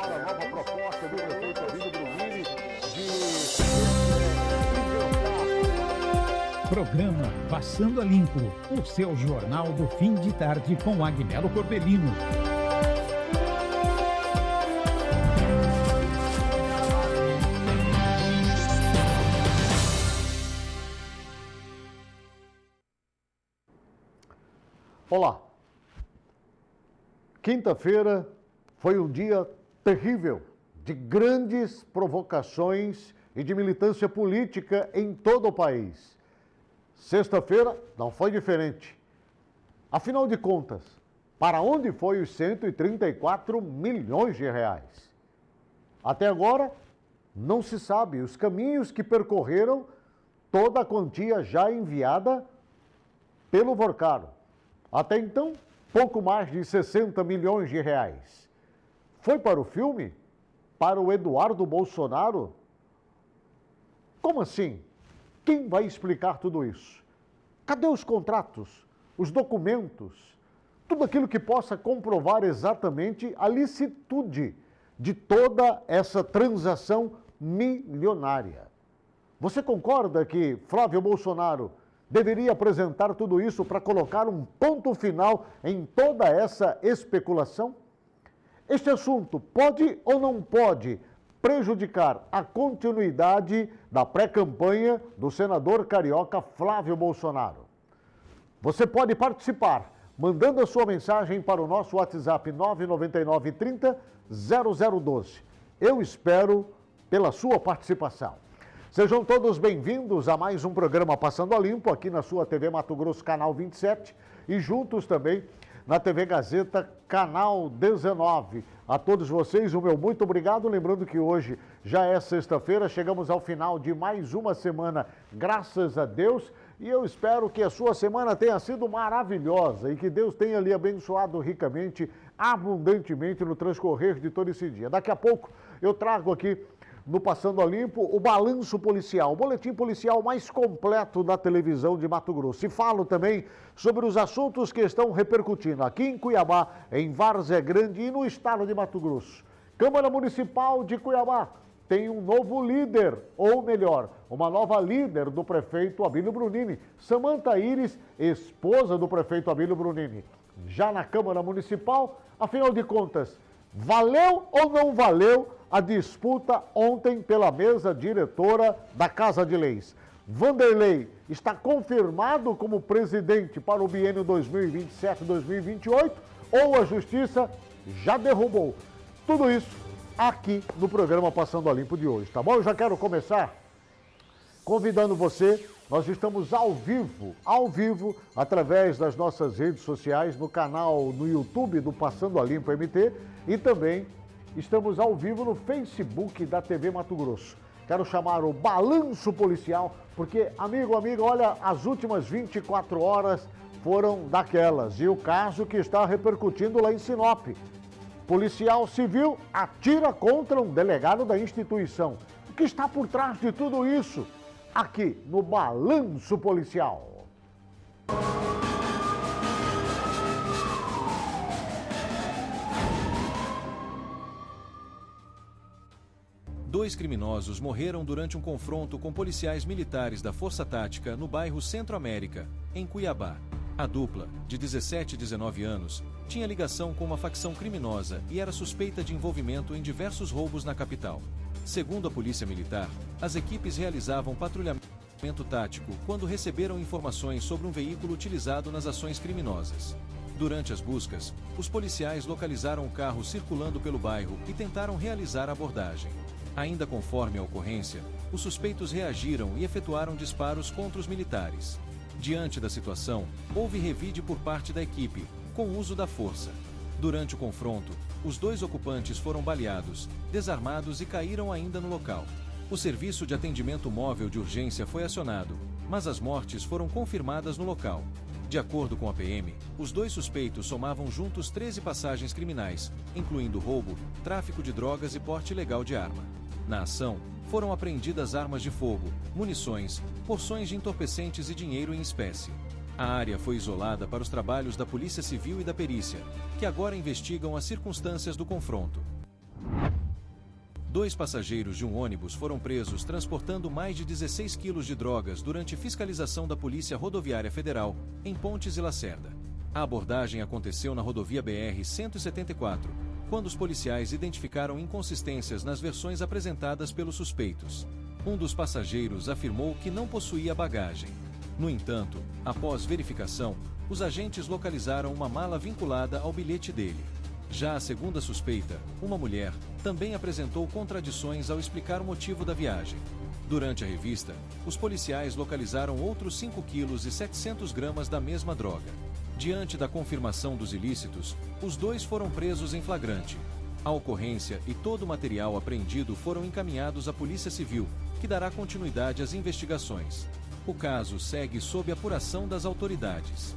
para a nova proposta do prefeito Abílio Brunini Programa Passando a Limpo, o seu jornal do fim de tarde com Agnello Corbellino. Olá. Quinta-feira foi um dia terrível, de grandes provocações e de militância política em todo o país. Sexta-feira não foi diferente. Afinal de contas, para onde foi os 134 milhões de reais? Até agora, não se sabe os caminhos que percorreram toda a quantia já enviada pelo Vorcaro. Até então, pouco mais de 60 milhões de reais. Foi para o filme? Para o Eduardo Bolsonaro? Como assim? Quem vai explicar tudo isso? Cadê os contratos, os documentos, tudo aquilo que possa comprovar exatamente a licitude de toda essa transação milionária? Você concorda que Flávio Bolsonaro deveria apresentar tudo isso para colocar um ponto final em toda essa especulação? Este assunto pode ou não pode prejudicar a continuidade da pré-campanha do senador carioca Flávio Bolsonaro? Você pode participar mandando a sua mensagem para o nosso WhatsApp 999 30 0012. Eu espero pela sua participação. Sejam todos bem-vindos a mais um programa Passando a Limpo, aqui na sua TV Mato Grosso, canal 27, e juntos também na TV Gazeta, canal 19. A todos vocês, o meu muito obrigado. Lembrando que hoje já é sexta-feira, chegamos ao final de mais uma semana, graças a Deus, e eu espero que a sua semana tenha sido maravilhosa e que Deus tenha lhe abençoado ricamente, abundantemente no transcorrer de todo esse dia. Daqui a pouco eu trago aqui no Passando a Limpo, o balanço policial, o boletim policial mais completo da televisão de Mato Grosso. E falo também sobre os assuntos que estão repercutindo aqui em Cuiabá, em Várzea Grande e no estado de Mato Grosso. Câmara Municipal de Cuiabá tem um novo líder, ou melhor, uma nova líder do prefeito Abílio Brunini, Samanta Iris, esposa do prefeito Abílio Brunini. Já na Câmara Municipal, afinal de contas, valeu ou não valeu a disputa ontem pela mesa diretora da Casa de Leis? Vanderlei está confirmado como presidente para o biênio 2027-2028 ou a Justiça já derrubou? Tudo isso aqui no programa Passando a Limpo de hoje, tá bom? Eu já quero começar convidando você. Nós estamos ao vivo, através das nossas redes sociais, no canal no YouTube do Passando a Limpo MT e também estamos ao vivo no Facebook da TV Mato Grosso. Quero chamar o balanço policial, porque, amigo, olha, as últimas 24 horas foram daquelas. E o caso que está repercutindo lá em Sinop. Policial civil atira contra um delegado da instituição. O que está por trás de tudo isso? Aqui no Balanço Policial. Dois criminosos morreram durante um confronto com policiais militares da Força Tática no bairro Centro América, em Cuiabá. A dupla, de 17 e 19 anos, tinha ligação com uma facção criminosa e era suspeita de envolvimento em diversos roubos na capital. Segundo a Polícia Militar, as equipes realizavam patrulhamento tático quando receberam informações sobre um veículo utilizado nas ações criminosas. Durante as buscas, os policiais localizaram o carro circulando pelo bairro e tentaram realizar a abordagem. Ainda conforme a ocorrência, os suspeitos reagiram e efetuaram disparos contra os militares. Diante da situação, houve revide por parte da equipe, com uso da força. Durante o confronto, os dois ocupantes foram baleados, desarmados e caíram ainda no local. O serviço de atendimento móvel de urgência foi acionado, mas as mortes foram confirmadas no local. De acordo com a PM, os dois suspeitos somavam juntos 13 passagens criminais, incluindo roubo, tráfico de drogas e porte ilegal de arma. Na ação, foram apreendidas armas de fogo, munições, porções de entorpecentes e dinheiro em espécie. A área foi isolada para os trabalhos da Polícia Civil e da Perícia, que agora investigam as circunstâncias do confronto. 2 passageiros de um ônibus foram presos transportando mais de 16 quilos de drogas durante fiscalização da Polícia Rodoviária Federal, em Pontes e Lacerda. A abordagem aconteceu na rodovia BR-174, quando os policiais identificaram inconsistências nas versões apresentadas pelos suspeitos. Um dos passageiros afirmou que não possuía bagagem. No entanto, após verificação, os agentes localizaram uma mala vinculada ao bilhete dele. Já a segunda suspeita, uma mulher, também apresentou contradições ao explicar o motivo da viagem. Durante a revista, os policiais localizaram outros 5 quilos e 700 gramas da mesma droga. Diante da confirmação dos ilícitos, os 2 foram presos em flagrante. A ocorrência e todo o material apreendido foram encaminhados à Polícia Civil, que dará continuidade às investigações. O caso segue sob apuração das autoridades.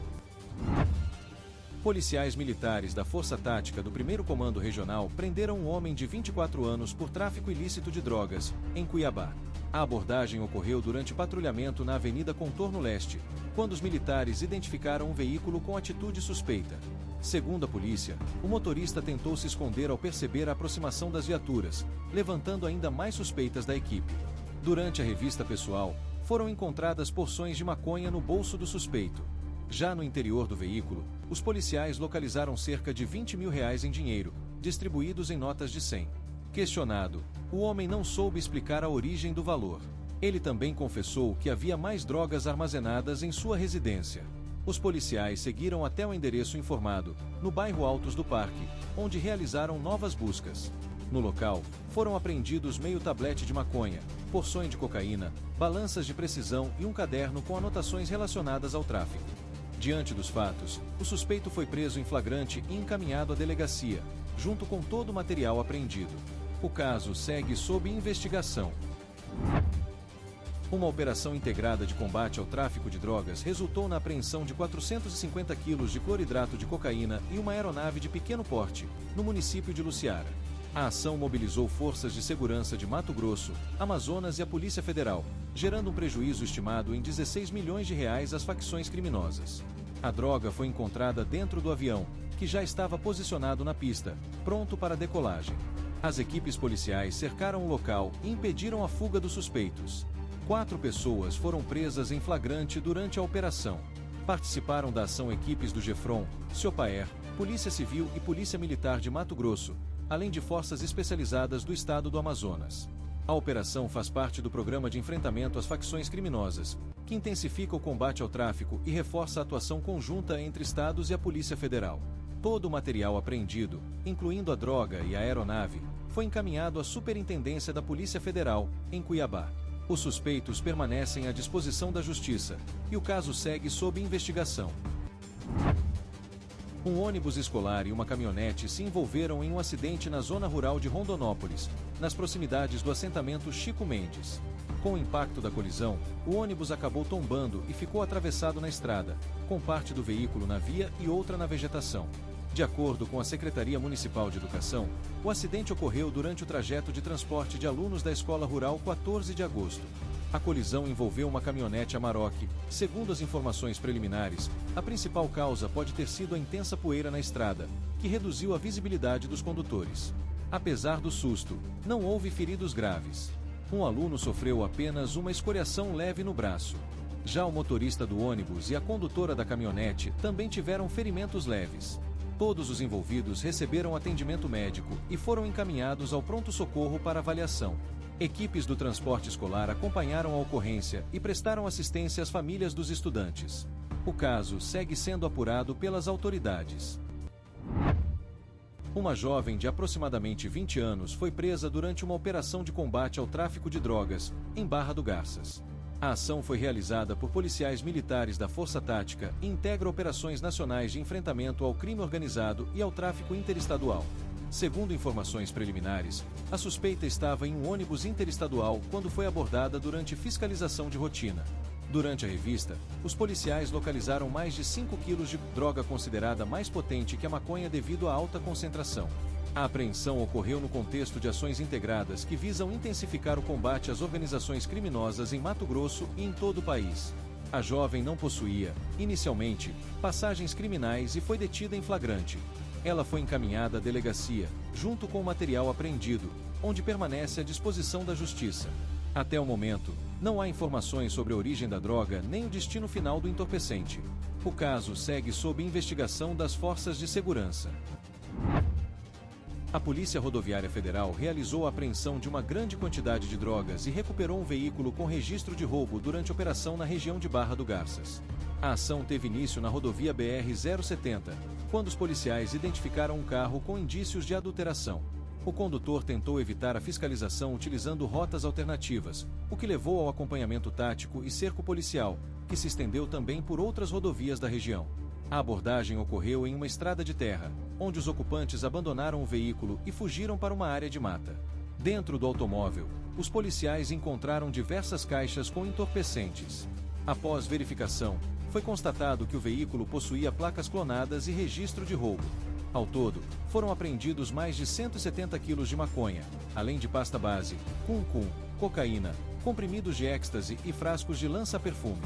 Policiais militares da Força Tática do 1º Comando Regional prenderam um homem de 24 anos por tráfico ilícito de drogas, em Cuiabá. A abordagem ocorreu durante patrulhamento na Avenida Contorno Leste, quando os militares identificaram um veículo com atitude suspeita. Segundo a polícia, o motorista tentou se esconder ao perceber a aproximação das viaturas, levantando ainda mais suspeitas da equipe. Durante a revista pessoal, foram encontradas porções de maconha no bolso do suspeito. Já no interior do veículo, os policiais localizaram cerca de R$20 mil em dinheiro, distribuídos em notas de 100. Questionado, o homem não soube explicar a origem do valor. Ele também confessou que havia mais drogas armazenadas em sua residência. Os policiais seguiram até o endereço informado, no bairro Altos do Parque, onde realizaram novas buscas. No local, foram apreendidos meio tablete de maconha, porções de cocaína, balanças de precisão e um caderno com anotações relacionadas ao tráfico. Diante dos fatos, o suspeito foi preso em flagrante e encaminhado à delegacia, junto com todo o material apreendido. O caso segue sob investigação. Uma operação integrada de combate ao tráfico de drogas resultou na apreensão de 450 quilos de cloridrato de cocaína e uma aeronave de pequeno porte, no município de Luciara. A ação mobilizou forças de segurança de Mato Grosso, Amazonas e a Polícia Federal, gerando um prejuízo estimado em R$16 milhões às facções criminosas. A droga foi encontrada dentro do avião, que já estava posicionado na pista, pronto para decolagem. As equipes policiais cercaram o local e impediram a fuga dos suspeitos. 4 pessoas foram presas em flagrante durante a operação. Participaram da ação equipes do Gefron, Ciopaer, Polícia Civil e Polícia Militar de Mato Grosso, além de forças especializadas do estado do Amazonas. A operação faz parte do programa de enfrentamento às facções criminosas, que intensifica o combate ao tráfico e reforça a atuação conjunta entre estados e a Polícia Federal. Todo o material apreendido, incluindo a droga e a aeronave, foi encaminhado à Superintendência da Polícia Federal, em Cuiabá. Os suspeitos permanecem à disposição da Justiça e o caso segue sob investigação. Um ônibus escolar e uma caminhonete se envolveram em um acidente na zona rural de Rondonópolis, nas proximidades do assentamento Chico Mendes. Com o impacto da colisão, o ônibus acabou tombando e ficou atravessado na estrada, com parte do veículo na via e outra na vegetação. De acordo com a Secretaria Municipal de Educação, o acidente ocorreu durante o trajeto de transporte de alunos da Escola Rural 14 de agosto. A colisão envolveu uma caminhonete Amarok. Segundo as informações preliminares, a principal causa pode ter sido a intensa poeira na estrada, que reduziu a visibilidade dos condutores. Apesar do susto, não houve feridos graves. Um aluno sofreu apenas uma escoriação leve no braço. Já o motorista do ônibus e a condutora da caminhonete também tiveram ferimentos leves. Todos os envolvidos receberam atendimento médico e foram encaminhados ao pronto-socorro para avaliação. Equipes do transporte escolar acompanharam a ocorrência e prestaram assistência às famílias dos estudantes. O caso segue sendo apurado pelas autoridades. Uma jovem de aproximadamente 20 anos foi presa durante uma operação de combate ao tráfico de drogas, em Barra do Garças. A ação foi realizada por policiais militares da Força Tática e integra operações nacionais de enfrentamento ao crime organizado e ao tráfico interestadual. Segundo informações preliminares, a suspeita estava em um ônibus interestadual quando foi abordada durante fiscalização de rotina. Durante a revista, os policiais localizaram mais de 5 quilos de droga considerada mais potente que a maconha devido à alta concentração. A apreensão ocorreu no contexto de ações integradas que visam intensificar o combate às organizações criminosas em Mato Grosso e em todo o país. A jovem não possuía, inicialmente, passagens criminais e foi detida em flagrante. Ela foi encaminhada à delegacia, junto com o material apreendido, onde permanece à disposição da Justiça. Até o momento, não há informações sobre a origem da droga nem o destino final do entorpecente. O caso segue sob investigação das forças de segurança. A Polícia Rodoviária Federal realizou a apreensão de uma grande quantidade de drogas e recuperou um veículo com registro de roubo durante operação na região de Barra do Garças. A ação teve início na rodovia BR-070, quando os policiais identificaram um carro com indícios de adulteração. O condutor tentou evitar a fiscalização utilizando rotas alternativas, o que levou ao acompanhamento tático e cerco policial, que se estendeu também por outras rodovias da região. A abordagem ocorreu em uma estrada de terra, onde os ocupantes abandonaram o veículo e fugiram para uma área de mata. Dentro do automóvel, os policiais encontraram diversas caixas com entorpecentes. Após verificação, foi constatado que o veículo possuía placas clonadas e registro de roubo. Ao todo, foram apreendidos mais de 170 quilos de maconha, além de pasta base, cum-cum, cocaína, comprimidos de êxtase e frascos de lança-perfume.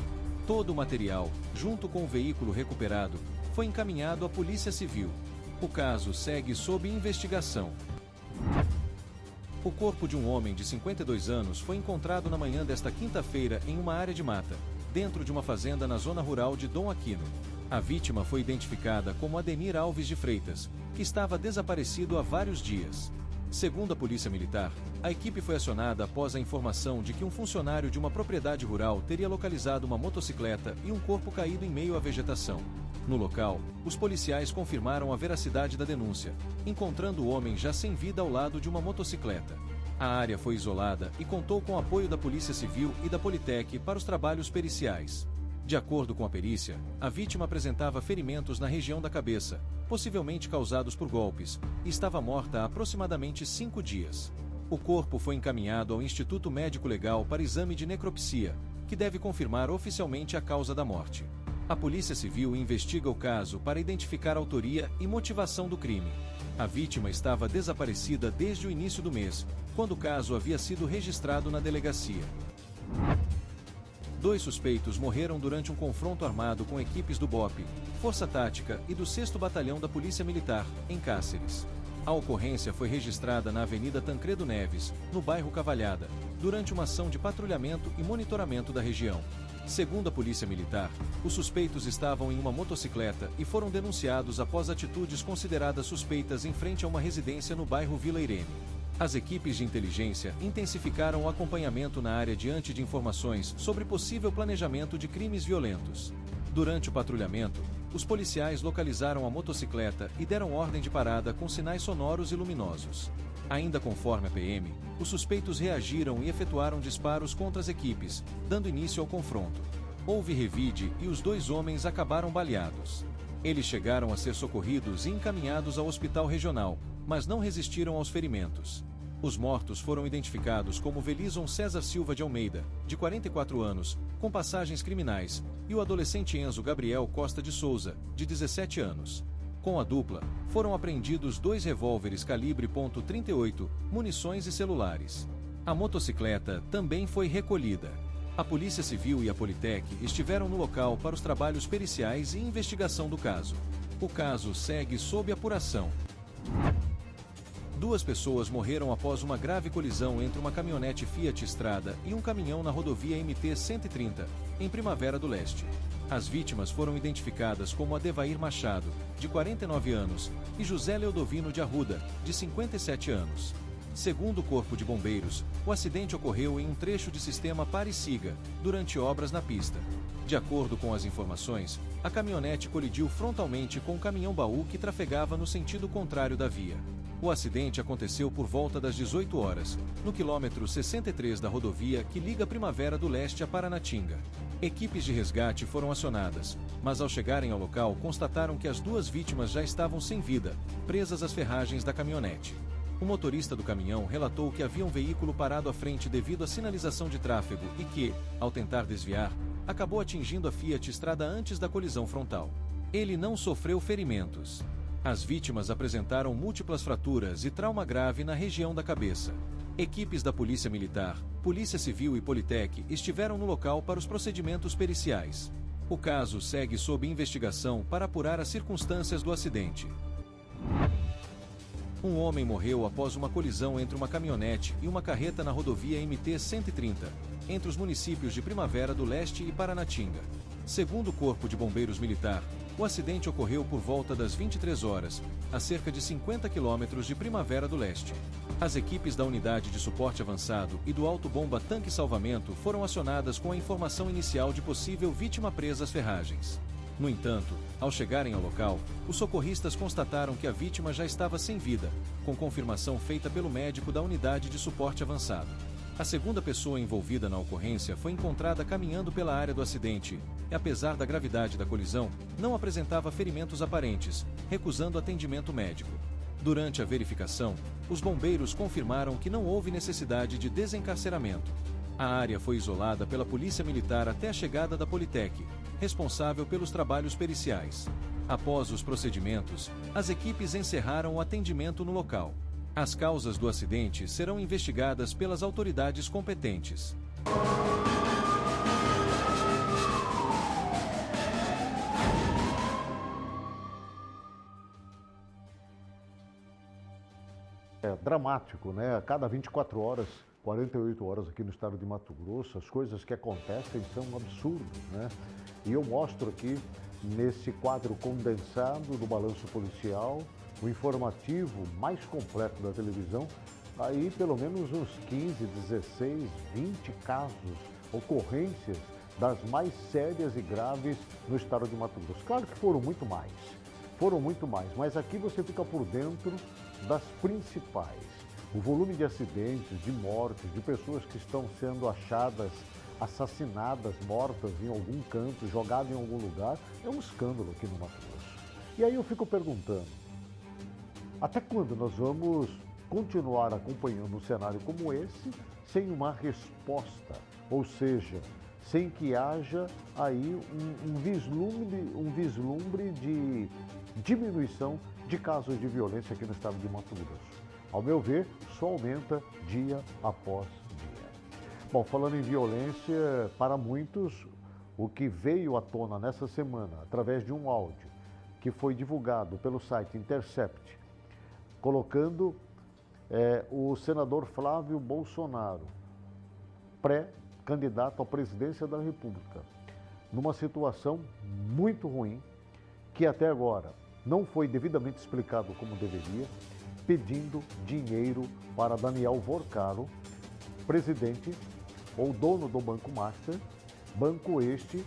Todo o material, junto com o veículo recuperado, foi encaminhado à Polícia Civil. O caso segue sob investigação. O corpo de um homem de 52 anos foi encontrado na manhã desta quinta-feira em uma área de mata, dentro de uma fazenda na zona rural de Dom Aquino. A vítima foi identificada como Ademir Alves de Freitas, que estava desaparecido há vários dias. Segundo a Polícia Militar, a equipe foi acionada após a informação de que um funcionário de uma propriedade rural teria localizado uma motocicleta e um corpo caído em meio à vegetação. No local, os policiais confirmaram a veracidade da denúncia, encontrando o homem já sem vida ao lado de uma motocicleta. A área foi isolada e contou com o apoio da Polícia Civil e da Politec para os trabalhos periciais. De acordo com a perícia, a vítima apresentava ferimentos na região da cabeça, possivelmente causados por golpes, e estava morta há aproximadamente 5 dias. O corpo foi encaminhado ao Instituto Médico Legal para exame de necropsia, que deve confirmar oficialmente a causa da morte. A Polícia Civil investiga o caso para identificar a autoria e motivação do crime. A vítima estava desaparecida desde o início do mês, quando o caso havia sido registrado na delegacia. 2 suspeitos morreram durante um confronto armado com equipes do BOPE, Força Tática e do 6º Batalhão da Polícia Militar, em Cáceres. A ocorrência foi registrada na Avenida Tancredo Neves, no bairro Cavalhada, durante uma ação de patrulhamento e monitoramento da região. Segundo a Polícia Militar, os suspeitos estavam em uma motocicleta e foram denunciados após atitudes consideradas suspeitas em frente a uma residência no bairro Vila Irene. As equipes de inteligência intensificaram o acompanhamento na área diante de informações sobre possível planejamento de crimes violentos. Durante o patrulhamento, os policiais localizaram a motocicleta e deram ordem de parada com sinais sonoros e luminosos. Ainda conforme a PM, os suspeitos reagiram e efetuaram disparos contra as equipes, dando início ao confronto. Houve revide e os 2 homens acabaram baleados. Eles chegaram a ser socorridos e encaminhados ao hospital regional, mas não resistiram aos ferimentos. Os mortos foram identificados como Velison César Silva de Almeida, de 44 anos, com passagens criminais, e o adolescente Enzo Gabriel Costa de Souza, de 17 anos. Com a dupla, foram apreendidos 2 revólveres calibre .38, munições e celulares. A motocicleta também foi recolhida. A Polícia Civil e a Politec estiveram no local para os trabalhos periciais e investigação do caso. O caso segue sob apuração. 2 pessoas morreram após uma grave colisão entre uma caminhonete Fiat Strada e um caminhão na rodovia MT-130, em Primavera do Leste. As vítimas foram identificadas como Adevair Machado, de 49 anos, e José Leodovino de Arruda, de 57 anos. Segundo o Corpo de Bombeiros, o acidente ocorreu em um trecho de sistema pare e siga, durante obras na pista. De acordo com as informações, a caminhonete colidiu frontalmente com um caminhão-baú que trafegava no sentido contrário da via. O acidente aconteceu por volta das 18 horas, no quilômetro 63 da rodovia que liga Primavera do Leste a Paranatinga. Equipes de resgate foram acionadas, mas ao chegarem ao local constataram que as 2 vítimas já estavam sem vida, presas às ferragens da caminhonete. O motorista do caminhão relatou que havia um veículo parado à frente devido à sinalização de tráfego e que, ao tentar desviar, acabou atingindo a Fiat Strada antes da colisão frontal. Ele não sofreu ferimentos. As vítimas apresentaram múltiplas fraturas e trauma grave na região da cabeça. Equipes da Polícia Militar, Polícia Civil e Politec estiveram no local para os procedimentos periciais. O caso segue sob investigação para apurar as circunstâncias do acidente. Um homem morreu após uma colisão entre uma caminhonete e uma carreta na rodovia MT-130, entre os municípios de Primavera do Leste e Paranatinga. Segundo o Corpo de Bombeiros Militar, o acidente ocorreu por volta das 23 horas, a cerca de 50 quilômetros de Primavera do Leste. As equipes da Unidade de Suporte Avançado e do Alto Bomba Tanque Salvamento foram acionadas com a informação inicial de possível vítima presa às ferragens. No entanto, ao chegarem ao local, os socorristas constataram que a vítima já estava sem vida, com confirmação feita pelo médico da Unidade de Suporte Avançado. A segunda pessoa envolvida na ocorrência foi encontrada caminhando pela área do acidente e, apesar da gravidade da colisão, não apresentava ferimentos aparentes, recusando atendimento médico. Durante a verificação, os bombeiros confirmaram que não houve necessidade de desencarceramento. A área foi isolada pela Polícia Militar até a chegada da Politec, responsável pelos trabalhos periciais. Após os procedimentos, as equipes encerraram o atendimento no local. As causas do acidente serão investigadas pelas autoridades competentes. É dramático, né? A cada 24 horas, 48 horas aqui no estado de Mato Grosso, as coisas que acontecem são absurdas, né? E eu mostro aqui, nesse quadro condensado do Balanço Policial, o informativo mais completo da televisão, aí pelo menos uns 15, 16, 20 casos, ocorrências das mais sérias e graves no estado de Mato Grosso. Claro que foram muito mais, mas aqui você fica por dentro das principais. O volume de acidentes, de mortes, de pessoas que estão sendo achadas assassinadas, mortas em algum canto, jogadas em algum lugar, é um escândalo aqui no Mato Grosso. E aí eu fico perguntando, até quando nós vamos continuar acompanhando um cenário como esse sem uma resposta, ou seja, sem que haja aí um vislumbre de diminuição de casos de violência aqui no estado de Mato Grosso. Ao meu ver, só aumenta dia após dia. Bom, falando em violência, para muitos, o que veio à tona nessa semana, através de um áudio que foi divulgado pelo site Intercept, colocando o senador Flávio Bolsonaro, pré-candidato à presidência da República, numa situação muito ruim, que até agora não foi devidamente explicado como deveria, pedindo dinheiro para Daniel Vorcaro, presidente ou dono do Banco Master, banco este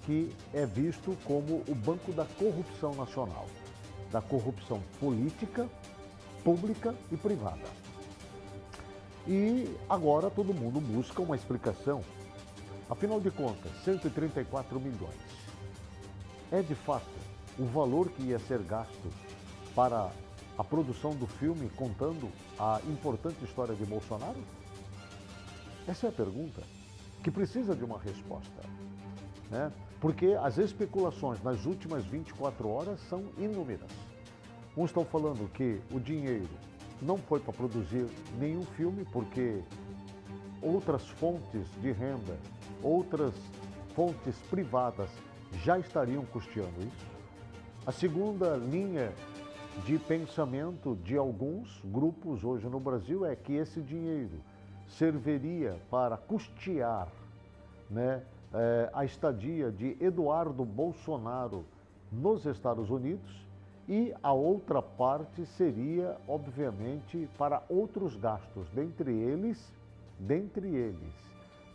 que é visto como o banco da corrupção nacional, da corrupção política, pública e privada. E agora todo mundo busca uma explicação. Afinal de contas, 134 milhões. É de fato o valor que ia ser gasto para a produção do filme contando a importante história de Bolsonaro? Essa é a pergunta que precisa de uma resposta, né? Porque as especulações nas últimas 24 horas são inúmeras. Uns estão falando que o dinheiro não foi para produzir nenhum filme porque outras fontes de renda, outras fontes privadas já estariam custeando isso. A segunda linha de pensamento de alguns grupos hoje no Brasil é que esse dinheiro serviria para custear, né, a estadia de Eduardo Bolsonaro nos Estados Unidos, e a outra parte seria, obviamente, para outros gastos, dentre eles,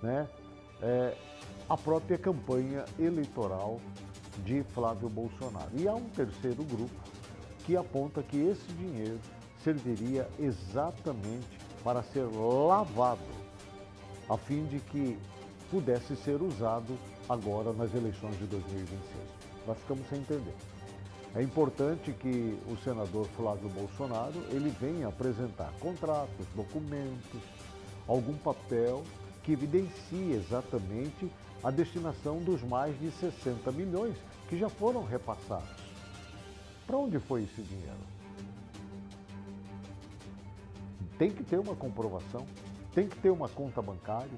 né, a própria campanha eleitoral de Flávio Bolsonaro. E há um terceiro grupo que aponta que esse dinheiro serviria exatamente para ser lavado, a fim de que pudesse ser usado agora nas eleições de 2026. Nós ficamos sem entender. É importante que o senador Flávio Bolsonaro ele venha apresentar contratos, documentos, algum papel que evidencie exatamente a destinação dos mais de 60 milhões que já foram repassados. Para onde foi esse dinheiro? Tem que ter uma comprovação. tem que ter uma conta bancária,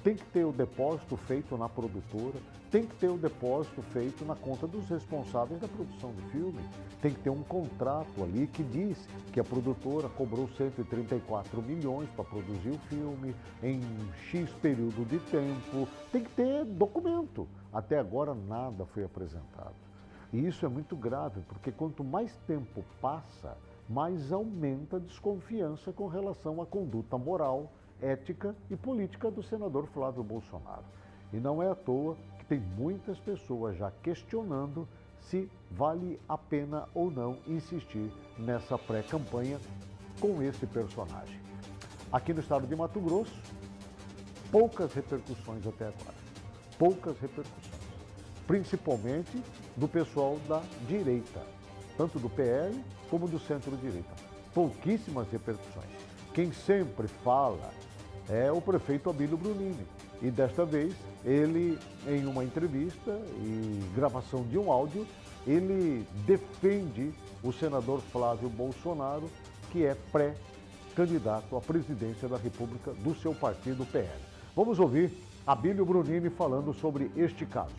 tem que ter o depósito feito na produtora, tem que ter o depósito feito na conta dos responsáveis da produção do filme. Tem que ter um contrato ali que diz que a produtora cobrou 134 milhões para produzir o filme em X período de tempo. Tem que ter documento. Até agora nada foi apresentado. E isso é muito grave, porque quanto mais tempo passa, mais aumenta a desconfiança com relação à conduta moral, ética e política do senador Flávio Bolsonaro. E não é à toa que tem muitas pessoas já questionando se vale a pena ou não insistir nessa pré-campanha com esse personagem. Aqui no estado de Mato Grosso, poucas repercussões até agora. Poucas repercussões. Principalmente do pessoal da direita, tanto do PL como do centro-direita. Pouquíssimas repercussões. Quem sempre fala é o prefeito Abílio Brunini. E desta vez, ele, em uma entrevista e gravação de um áudio, ele defende o senador Flávio Bolsonaro, que é pré-candidato à presidência da República do seu partido PL. Vamos ouvir Abílio Brunini falando sobre este caso.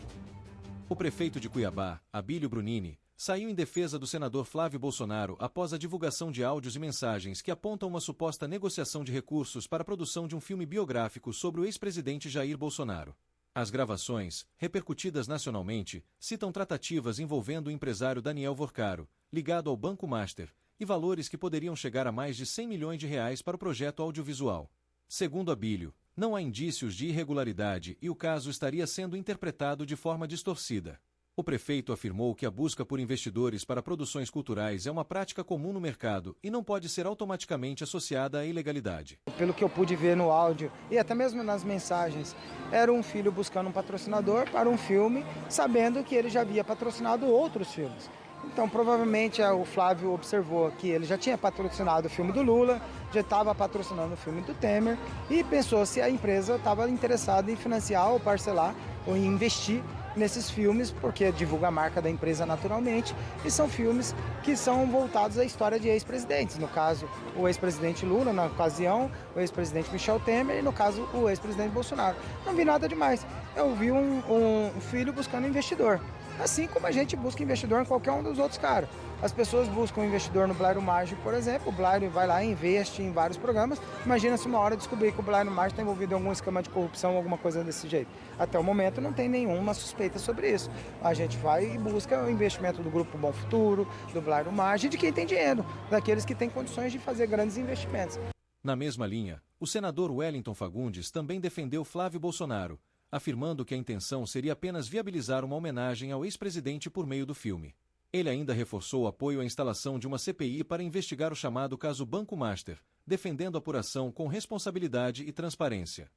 O prefeito de Cuiabá, Abílio Brunini, saiu em defesa do senador Flávio Bolsonaro após a divulgação de áudios e mensagens que apontam uma suposta negociação de recursos para a produção de um filme biográfico sobre o ex-presidente Jair Bolsonaro. As gravações, repercutidas nacionalmente, citam tratativas envolvendo o empresário Daniel Vorcaro, ligado ao Banco Master, e valores que poderiam chegar a mais de 100 milhões de reais para o projeto audiovisual. Segundo Abílio, não há indícios de irregularidade e o caso estaria sendo interpretado de forma distorcida. O prefeito afirmou que a busca por investidores para produções culturais é uma prática comum no mercado e não pode ser automaticamente associada à ilegalidade. Pelo que eu pude ver no áudio e até mesmo nas mensagens, era um filho buscando um patrocinador para um filme, sabendo que ele já havia patrocinado outros filmes. Então, provavelmente, o Flávio observou que ele já tinha patrocinado o filme do Lula, já estava patrocinando o filme do Temer e pensou se a empresa estava interessada em financiar ou parcelar ou em investir nesses filmes, porque divulga a marca da empresa naturalmente, e são filmes que são voltados à história de ex-presidentes. No caso, o ex-presidente Lula, na ocasião, o ex-presidente Michel Temer e, no caso, o ex-presidente Bolsonaro. Não vi nada demais. Eu vi um filho buscando investidor. Assim como a gente busca investidor em qualquer um dos outros caras. As pessoas buscam investidor no Blairo Mágico, por exemplo. O Blairo vai lá e investe em vários programas. Imagina se uma hora descobrir que o Blairo Mágico está envolvido em algum esquema de corrupção ou alguma coisa desse jeito. Até o momento não tem nenhuma suspeita sobre isso. A gente vai e busca o investimento do Grupo Bom Futuro, do Blairo Mágico e de quem tem dinheiro, daqueles que têm condições de fazer grandes investimentos. Na mesma linha, o senador Wellington Fagundes também defendeu Flávio Bolsonaro, afirmando que a intenção seria apenas viabilizar uma homenagem ao ex-presidente por meio do filme. Ele ainda reforçou o apoio à instalação de uma CPI para investigar o chamado caso Banco Master, defendendo a apuração com responsabilidade e transparência.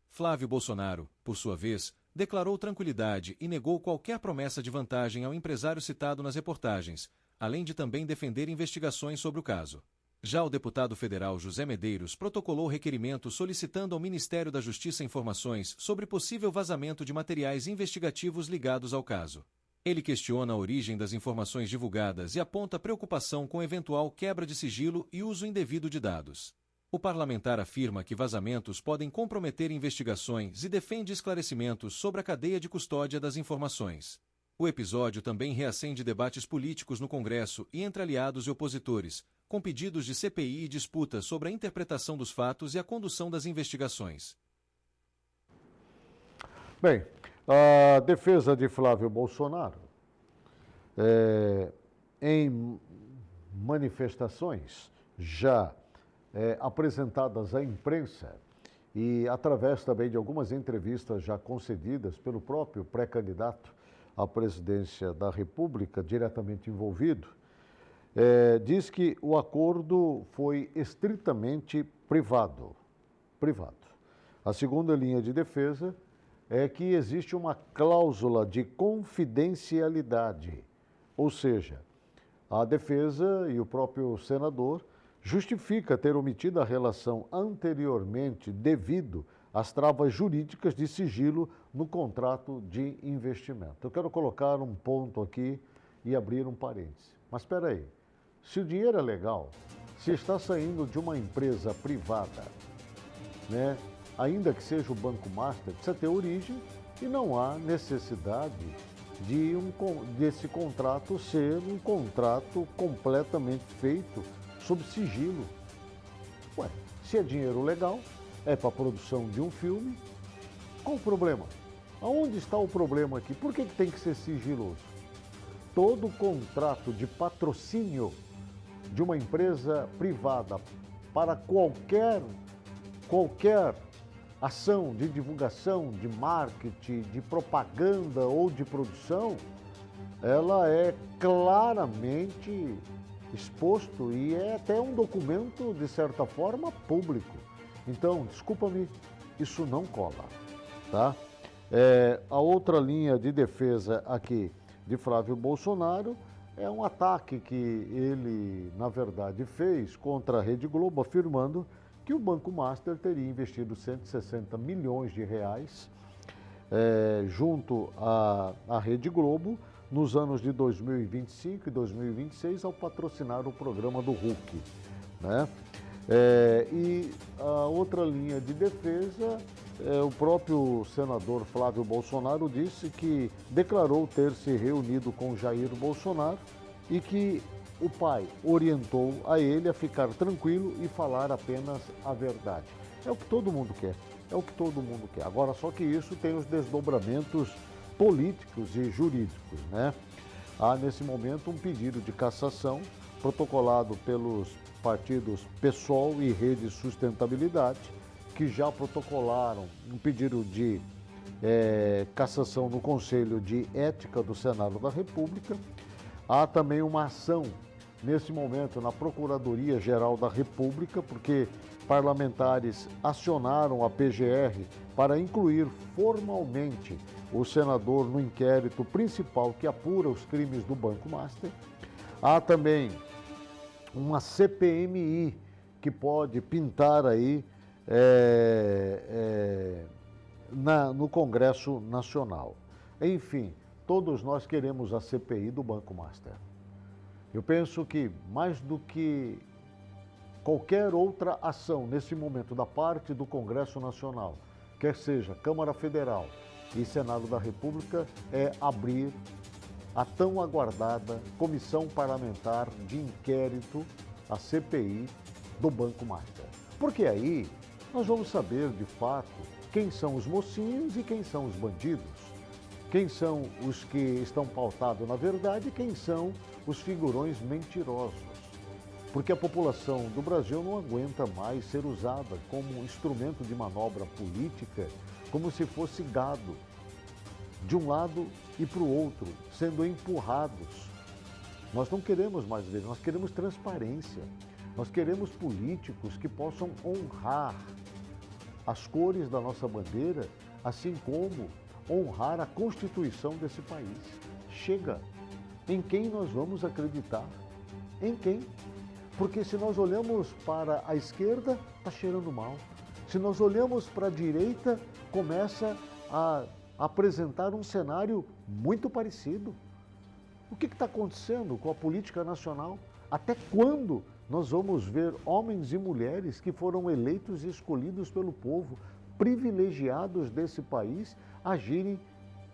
Flávio Bolsonaro, por sua vez, declarou tranquilidade e negou qualquer promessa de vantagem ao empresário citado nas reportagens, além de também defender investigações sobre o caso. Já o deputado federal José Medeiros protocolou requerimento solicitando ao Ministério da Justiça informações sobre possível vazamento de materiais investigativos ligados ao caso. Ele questiona a origem das informações divulgadas e aponta preocupação com eventual quebra de sigilo e uso indevido de dados. O parlamentar afirma que vazamentos podem comprometer investigações e defende esclarecimentos sobre a cadeia de custódia das informações. O episódio também reacende debates políticos no Congresso e entre aliados e opositores, com pedidos de CPI e disputas sobre a interpretação dos fatos e a condução das investigações. Bem, a defesa de Flávio Bolsonaro, em manifestações já apresentadas à imprensa e através também de algumas entrevistas já concedidas pelo próprio pré-candidato à presidência da República, diretamente envolvido, diz que o acordo foi estritamente privado. A segunda linha de defesa é que existe uma cláusula de confidencialidade, ou seja, a defesa e o próprio senador justifica ter omitido a relação anteriormente devido às travas jurídicas de sigilo no contrato de investimento. Eu quero colocar um ponto aqui e abrir um parêntese. Mas espera aí. Se o dinheiro é legal, se está saindo de uma empresa privada, né, ainda que seja o Banco Master, precisa ter origem e não há necessidade desse contrato ser um contrato completamente feito sob sigilo. Ué, se é dinheiro legal, é para a produção de um filme, qual o problema? Aonde está o problema aqui? Por que tem que ser sigiloso? Todo contrato de patrocínio de uma empresa privada para qualquer ação de divulgação, de marketing, de propaganda ou de produção, ela é claramente exposto e é até um documento, de certa forma, público. Então, desculpa-me, isso não cola, tá? A outra linha de defesa aqui de Flávio Bolsonaro é um ataque que ele, na verdade, fez contra a Rede Globo, afirmando que o Banco Master teria investido 160 milhões de reais junto à Rede Globo nos anos de 2025 e 2026 ao patrocinar o programa do Hulk, né? E a outra linha de defesa, o próprio senador Flávio Bolsonaro disse que declarou ter se reunido com Jair Bolsonaro e que o pai orientou a ele a ficar tranquilo e falar apenas a verdade. É o que todo mundo quer, é o que todo mundo quer. Agora, só que isso tem os desdobramentos políticos e jurídicos, né? Há, nesse momento, um pedido de cassação protocolado pelos partidos PSOL e Rede Sustentabilidade, que já protocolaram um pedido de cassação no Conselho de Ética do Senado da República. Há também uma ação, nesse momento, na Procuradoria-Geral da República, porque parlamentares acionaram a PGR para incluir formalmente o senador no inquérito principal que apura os crimes do Banco Master. Há também uma CPMI que pode pintar aí no Congresso Nacional. Enfim, todos nós queremos a CPI do Banco Master. Eu penso que, mais do que qualquer outra ação nesse momento da parte do Congresso Nacional, quer seja Câmara Federal e Senado da República, é abrir a tão aguardada Comissão Parlamentar de Inquérito, a CPI do Banco Master. Porque aí nós vamos saber, de fato, quem são os mocinhos e quem são os bandidos. Quem são os que estão pautados na verdade e quem são os figurões mentirosos. Porque a população do Brasil não aguenta mais ser usada como instrumento de manobra política, como se fosse gado, de um lado e para o outro, sendo empurrados. Nós não queremos mais ver, nós queremos transparência. Nós queremos políticos que possam honrar as cores da nossa bandeira, assim como honrar a Constituição desse país. Chega! Em quem nós vamos acreditar? Em quem? Porque se nós olhamos para a esquerda, está cheirando mal. Se nós olhamos para a direita, começa a apresentar um cenário muito parecido. O que está acontecendo com a política nacional? Até quando nós vamos ver homens e mulheres que foram eleitos e escolhidos pelo povo, privilegiados desse país, agirem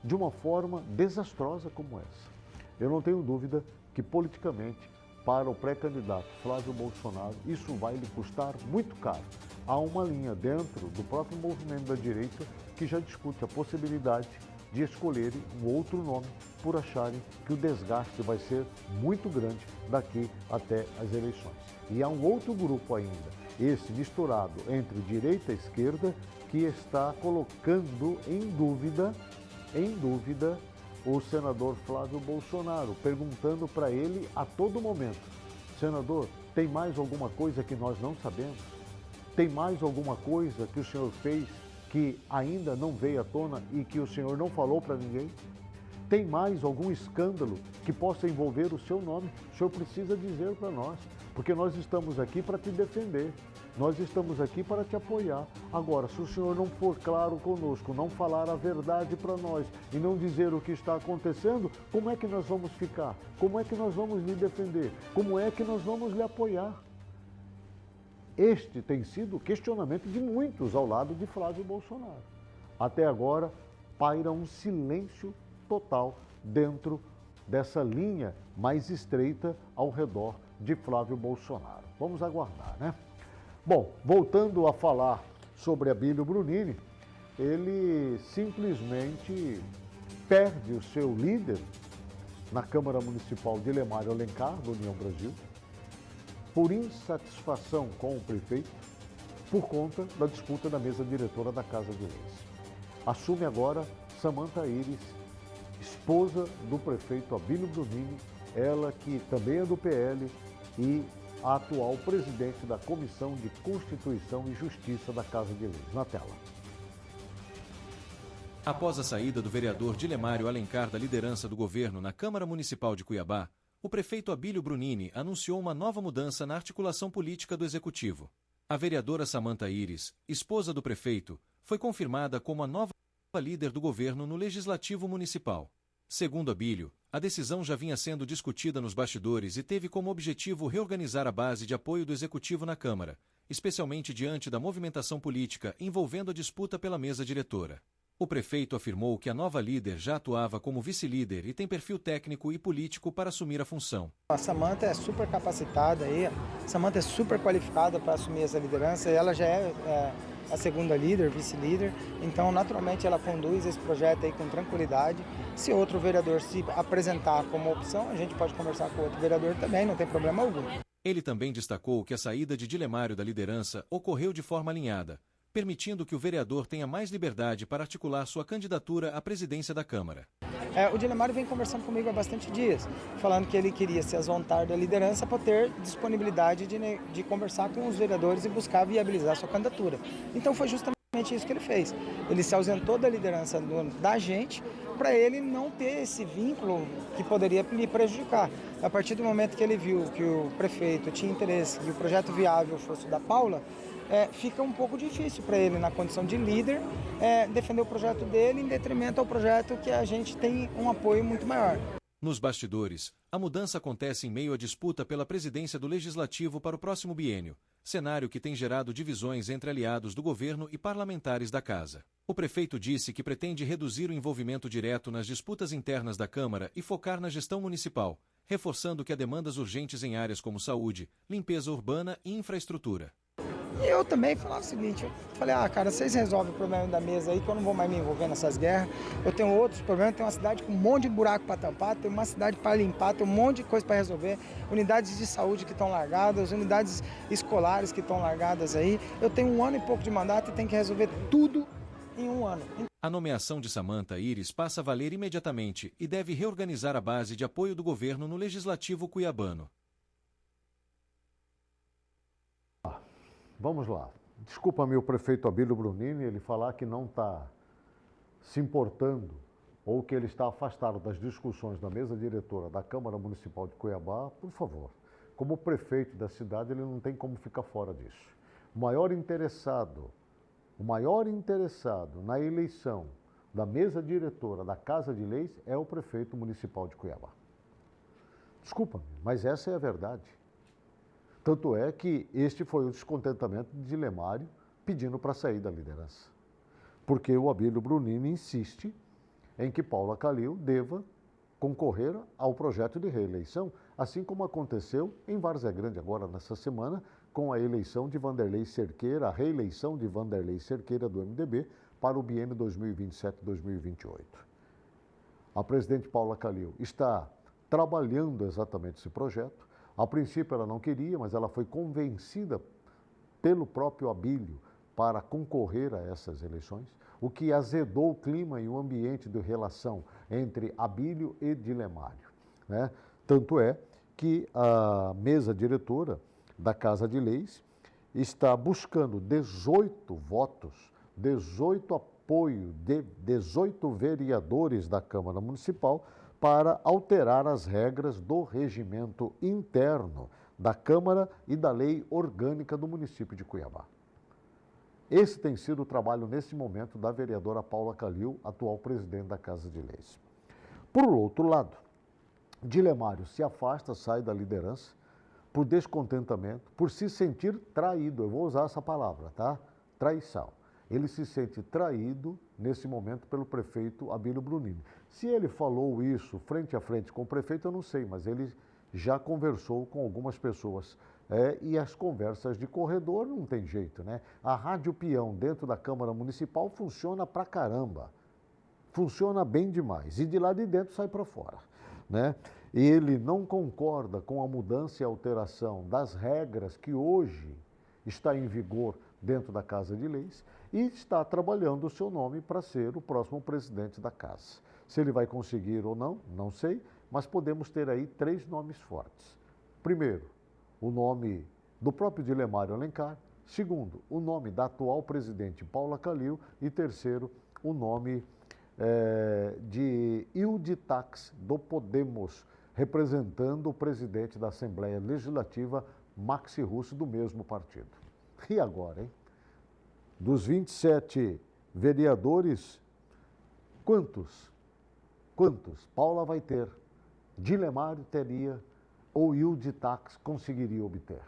de uma forma desastrosa como essa? Eu não tenho dúvida que politicamente, para o pré-candidato Flávio Bolsonaro, isso vai lhe custar muito caro. Há uma linha dentro do próprio movimento da direita que já discute a possibilidade de escolherem um outro nome por acharem que o desgaste vai ser muito grande daqui até as eleições. E há um outro grupo ainda, esse misturado entre direita e esquerda, que está colocando em dúvida o senador Flávio Bolsonaro, perguntando para ele a todo momento: senador, tem mais alguma coisa que nós não sabemos? Tem mais alguma coisa que o senhor fez que ainda não veio à tona e que o senhor não falou para ninguém? Tem mais algum escândalo que possa envolver o seu nome? O senhor precisa dizer para nós, porque nós estamos aqui para te defender. Nós estamos aqui para te apoiar. Agora, se o senhor não for claro conosco, não falar a verdade para nós e não dizer o que está acontecendo, como é que nós vamos ficar? Como é que nós vamos lhe defender? Como é que nós vamos lhe apoiar? este tem sido o questionamento de muitos ao lado de Flávio Bolsonaro. Até agora, paira um silêncio total dentro dessa linha mais estreita ao redor de Flávio Bolsonaro. Vamos aguardar, né? Bom, voltando a falar sobre Abílio Brunini, ele simplesmente perde o seu líder na Câmara Municipal de Lemário Alencar, do União Brasil, por insatisfação com o prefeito, por conta da disputa da mesa diretora da Casa de Leis. Assume agora Samanta Iris, esposa do prefeito Abílio Brunini, ela que também é do PL e a atual presidente da Comissão de Constituição e Justiça da Casa de Leis. Na tela. Após a saída do vereador Dilemário Alencar da liderança do governo na Câmara Municipal de Cuiabá, o prefeito Abílio Brunini anunciou uma nova mudança na articulação política do Executivo. A vereadora Samanta Iris, esposa do prefeito, foi confirmada como a nova líder do governo no Legislativo Municipal. Segundo Abílio, a decisão já vinha sendo discutida nos bastidores e teve como objetivo reorganizar a base de apoio do Executivo na Câmara, especialmente diante da movimentação política envolvendo a disputa pela mesa diretora. O prefeito afirmou que a nova líder já atuava como vice-líder e tem perfil técnico e político para assumir a função. A Samanta é super capacitada, a Samanta é super qualificada para assumir essa liderança, ela já é a segunda líder, vice-líder, então naturalmente ela conduz esse projeto aí com tranquilidade. Se outro vereador se apresentar como opção, a gente pode conversar com outro vereador também, não tem problema algum. Ele também destacou que a saída de Dilemário da liderança ocorreu de forma alinhada, permitindo que o vereador tenha mais liberdade para articular sua candidatura à presidência da Câmara. O Dilemário vem conversando comigo há bastante dias, falando que ele queria se ausentar da liderança para ter disponibilidade de conversar com os vereadores e buscar viabilizar sua candidatura. Então foi justamente isso que ele fez. Ele se ausentou da liderança da gente para ele não ter esse vínculo que poderia lhe prejudicar. A partir do momento que ele viu que o prefeito tinha interesse que o projeto viável fosse da Paula, fica um pouco difícil para ele, na condição de líder, defender o projeto dele em detrimento ao projeto que a gente tem um apoio muito maior. Nos bastidores, a mudança acontece em meio à disputa pela presidência do Legislativo para o próximo biênio, cenário que tem gerado divisões entre aliados do governo e parlamentares da Casa. O prefeito disse que pretende reduzir o envolvimento direto nas disputas internas da Câmara e focar na gestão municipal, reforçando que há demandas urgentes em áreas como saúde, limpeza urbana e infraestrutura. E eu também falava o seguinte, eu falei, cara, vocês resolvem o problema da mesa aí, que eu não vou mais me envolver nessas guerras. Eu tenho outros problemas, tenho uma cidade com um monte de buraco para tampar, tenho uma cidade para limpar, tenho um monte de coisa para resolver, unidades de saúde que estão largadas, unidades escolares que estão largadas aí. Eu tenho 1 ano e pouco de mandato e tenho que resolver tudo em 1 ano. A nomeação de Samanta Iris passa a valer imediatamente e deve reorganizar a base de apoio do governo no Legislativo cuiabano. Vamos lá. Desculpa-me o prefeito Abílio Brunini, ele falar que não está se importando ou que ele está afastado das discussões da mesa diretora da Câmara Municipal de Cuiabá, por favor. Como prefeito da cidade, ele não tem como ficar fora disso. O maior interessado na eleição da mesa diretora da Casa de Leis é o prefeito municipal de Cuiabá. Desculpa-me, mas essa é a verdade. Tanto é que este foi o descontentamento de Dilemário pedindo para sair da liderança. Porque o Abílio Brunini insiste em que Paula Calil deva concorrer ao projeto de reeleição, assim como aconteceu em Várzea Grande agora nessa semana, com a eleição de Vanderlei Cerqueira, a reeleição de Vanderlei Cerqueira do MDB para o biênio 2027-2028. A presidente Paula Calil está trabalhando exatamente esse projeto. A princípio ela não queria, mas ela foi convencida pelo próprio Abílio para concorrer a essas eleições, o que azedou o clima e o ambiente de relação entre Abílio e Dilemário, né? Tanto é que a mesa diretora da Casa de Leis está buscando 18 votos, 18 apoios de 18 vereadores da Câmara Municipal para alterar as regras do regimento interno da Câmara e da lei orgânica do município de Cuiabá. Esse tem sido o trabalho, nesse momento, da vereadora Paula Calil, atual presidente da Casa de Leis. Por outro lado, Dilemário se afasta, sai da liderança, por descontentamento, por se sentir traído. Eu vou usar essa palavra, tá? Traição. Ele se sente traído nesse momento pelo prefeito Abílio Brunini. Se ele falou isso frente a frente com o prefeito, eu não sei, mas ele já conversou com algumas pessoas. E as conversas de corredor não tem jeito, né? A Rádio Peão dentro da Câmara Municipal funciona pra caramba. Funciona bem demais. E de lá de dentro sai para fora, né? Ele não concorda com a mudança e alteração das regras que hoje está em vigor dentro da Casa de Leis e está trabalhando o seu nome para ser o próximo presidente da casa. Se ele vai conseguir ou não, não sei, mas podemos ter aí 3 nomes fortes. Primeiro, o nome do próprio Dilemário Alencar. Segundo, o nome da atual presidente Paula Calil. E terceiro, o nome de Hilde Tax, do Podemos, representando o presidente da Assembleia Legislativa, Maxi Russo, do mesmo partido. E agora, hein? Dos 27 vereadores, quantos Paula vai ter, Dilemário teria ou Hilde Tax conseguiria obter?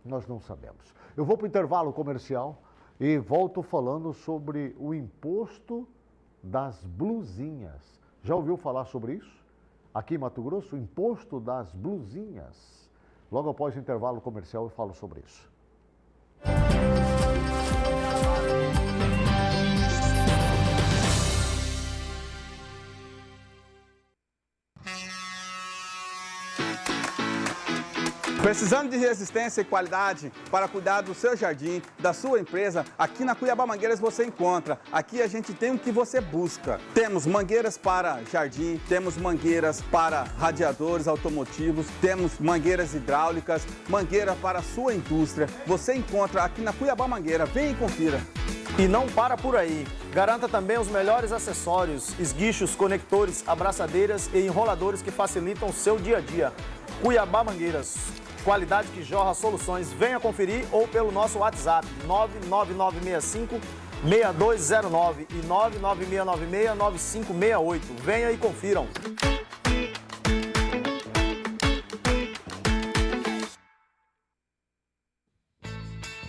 Nós não sabemos. Eu vou para o intervalo comercial e volto falando sobre o imposto das blusinhas. Já ouviu falar sobre isso? Aqui em Mato Grosso, o imposto das blusinhas. Logo após o intervalo comercial eu falo sobre isso. Precisando de resistência e qualidade para cuidar do seu jardim, da sua empresa, aqui na Cuiabá Mangueiras você encontra. Aqui a gente tem o que você busca. Temos mangueiras para jardim, temos mangueiras para radiadores automotivos, temos mangueiras hidráulicas, mangueira para a sua indústria. Você encontra aqui na Cuiabá Mangueira. Vem e confira. E não para por aí. Garanta também os melhores acessórios, esguichos, conectores, abraçadeiras e enroladores que facilitam o seu dia a dia. Cuiabá Mangueiras. Qualidade que jorra soluções. Venha conferir ou pelo nosso WhatsApp 99965-6209 e 99696-9568. Venha e confiram.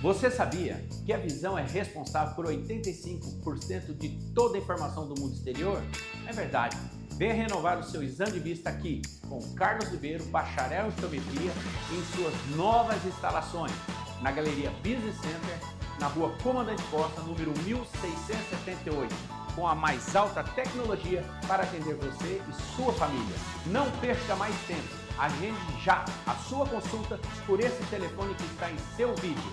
Você sabia que a visão é responsável por 85% de toda a informação do mundo exterior? É verdade. Venha renovar o seu exame de vista aqui com Carlos Ribeiro, bacharel em optometria, em suas novas instalações, na Galeria Business Center, na Rua Comandante Costa, número 1678, com a mais alta tecnologia para atender você e sua família. Não perca mais tempo. Agende já a sua consulta por esse telefone que está em seu vídeo.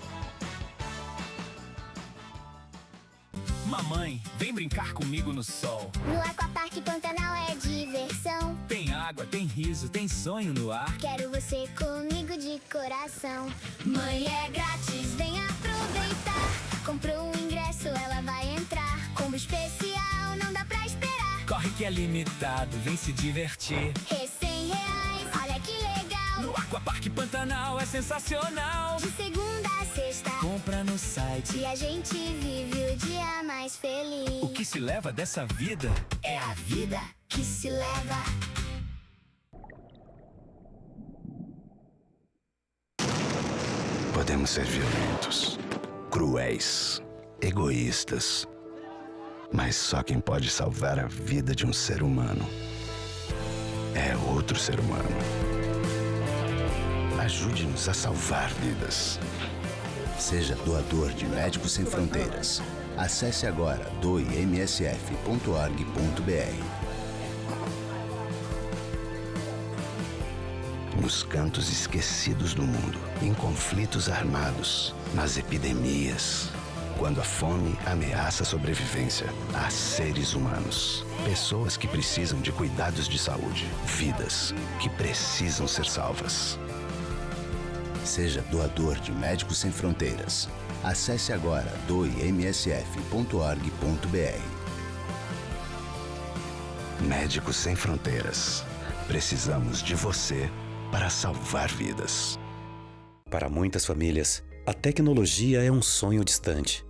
Mamãe, vem brincar comigo no sol. No Aquapark Pantanal é diversão. Tem água, tem riso, tem sonho no ar. Quero você comigo de coração. Mãe, é grátis, vem aproveitar. Comprou um ingresso, ela vai entrar. Combo especial, não dá pra esperar. Corre que é limitado, vem se divertir. R$100, olha que legal. No Aquapark Pantanal é sensacional. De segunda a sexta, compra no site e a gente vive o dia mais feliz. O que se leva dessa vida é a vida que se leva. Podemos ser violentos, cruéis, egoístas. Mas só quem pode salvar a vida de um ser humano é outro ser humano. Ajude-nos a salvar vidas. Seja doador de Médicos Sem Fronteiras. Acesse agora doemsf.org.br. Nos cantos esquecidos do mundo, em conflitos armados, nas epidemias, quando a fome ameaça a sobrevivência, há seres humanos, pessoas que precisam de cuidados de saúde, vidas que precisam ser salvas. Seja doador de Médicos Sem Fronteiras. Acesse agora doemsf.org.br. Médicos Sem Fronteiras. Precisamos de você para salvar vidas. Para muitas famílias, a tecnologia é um sonho distante.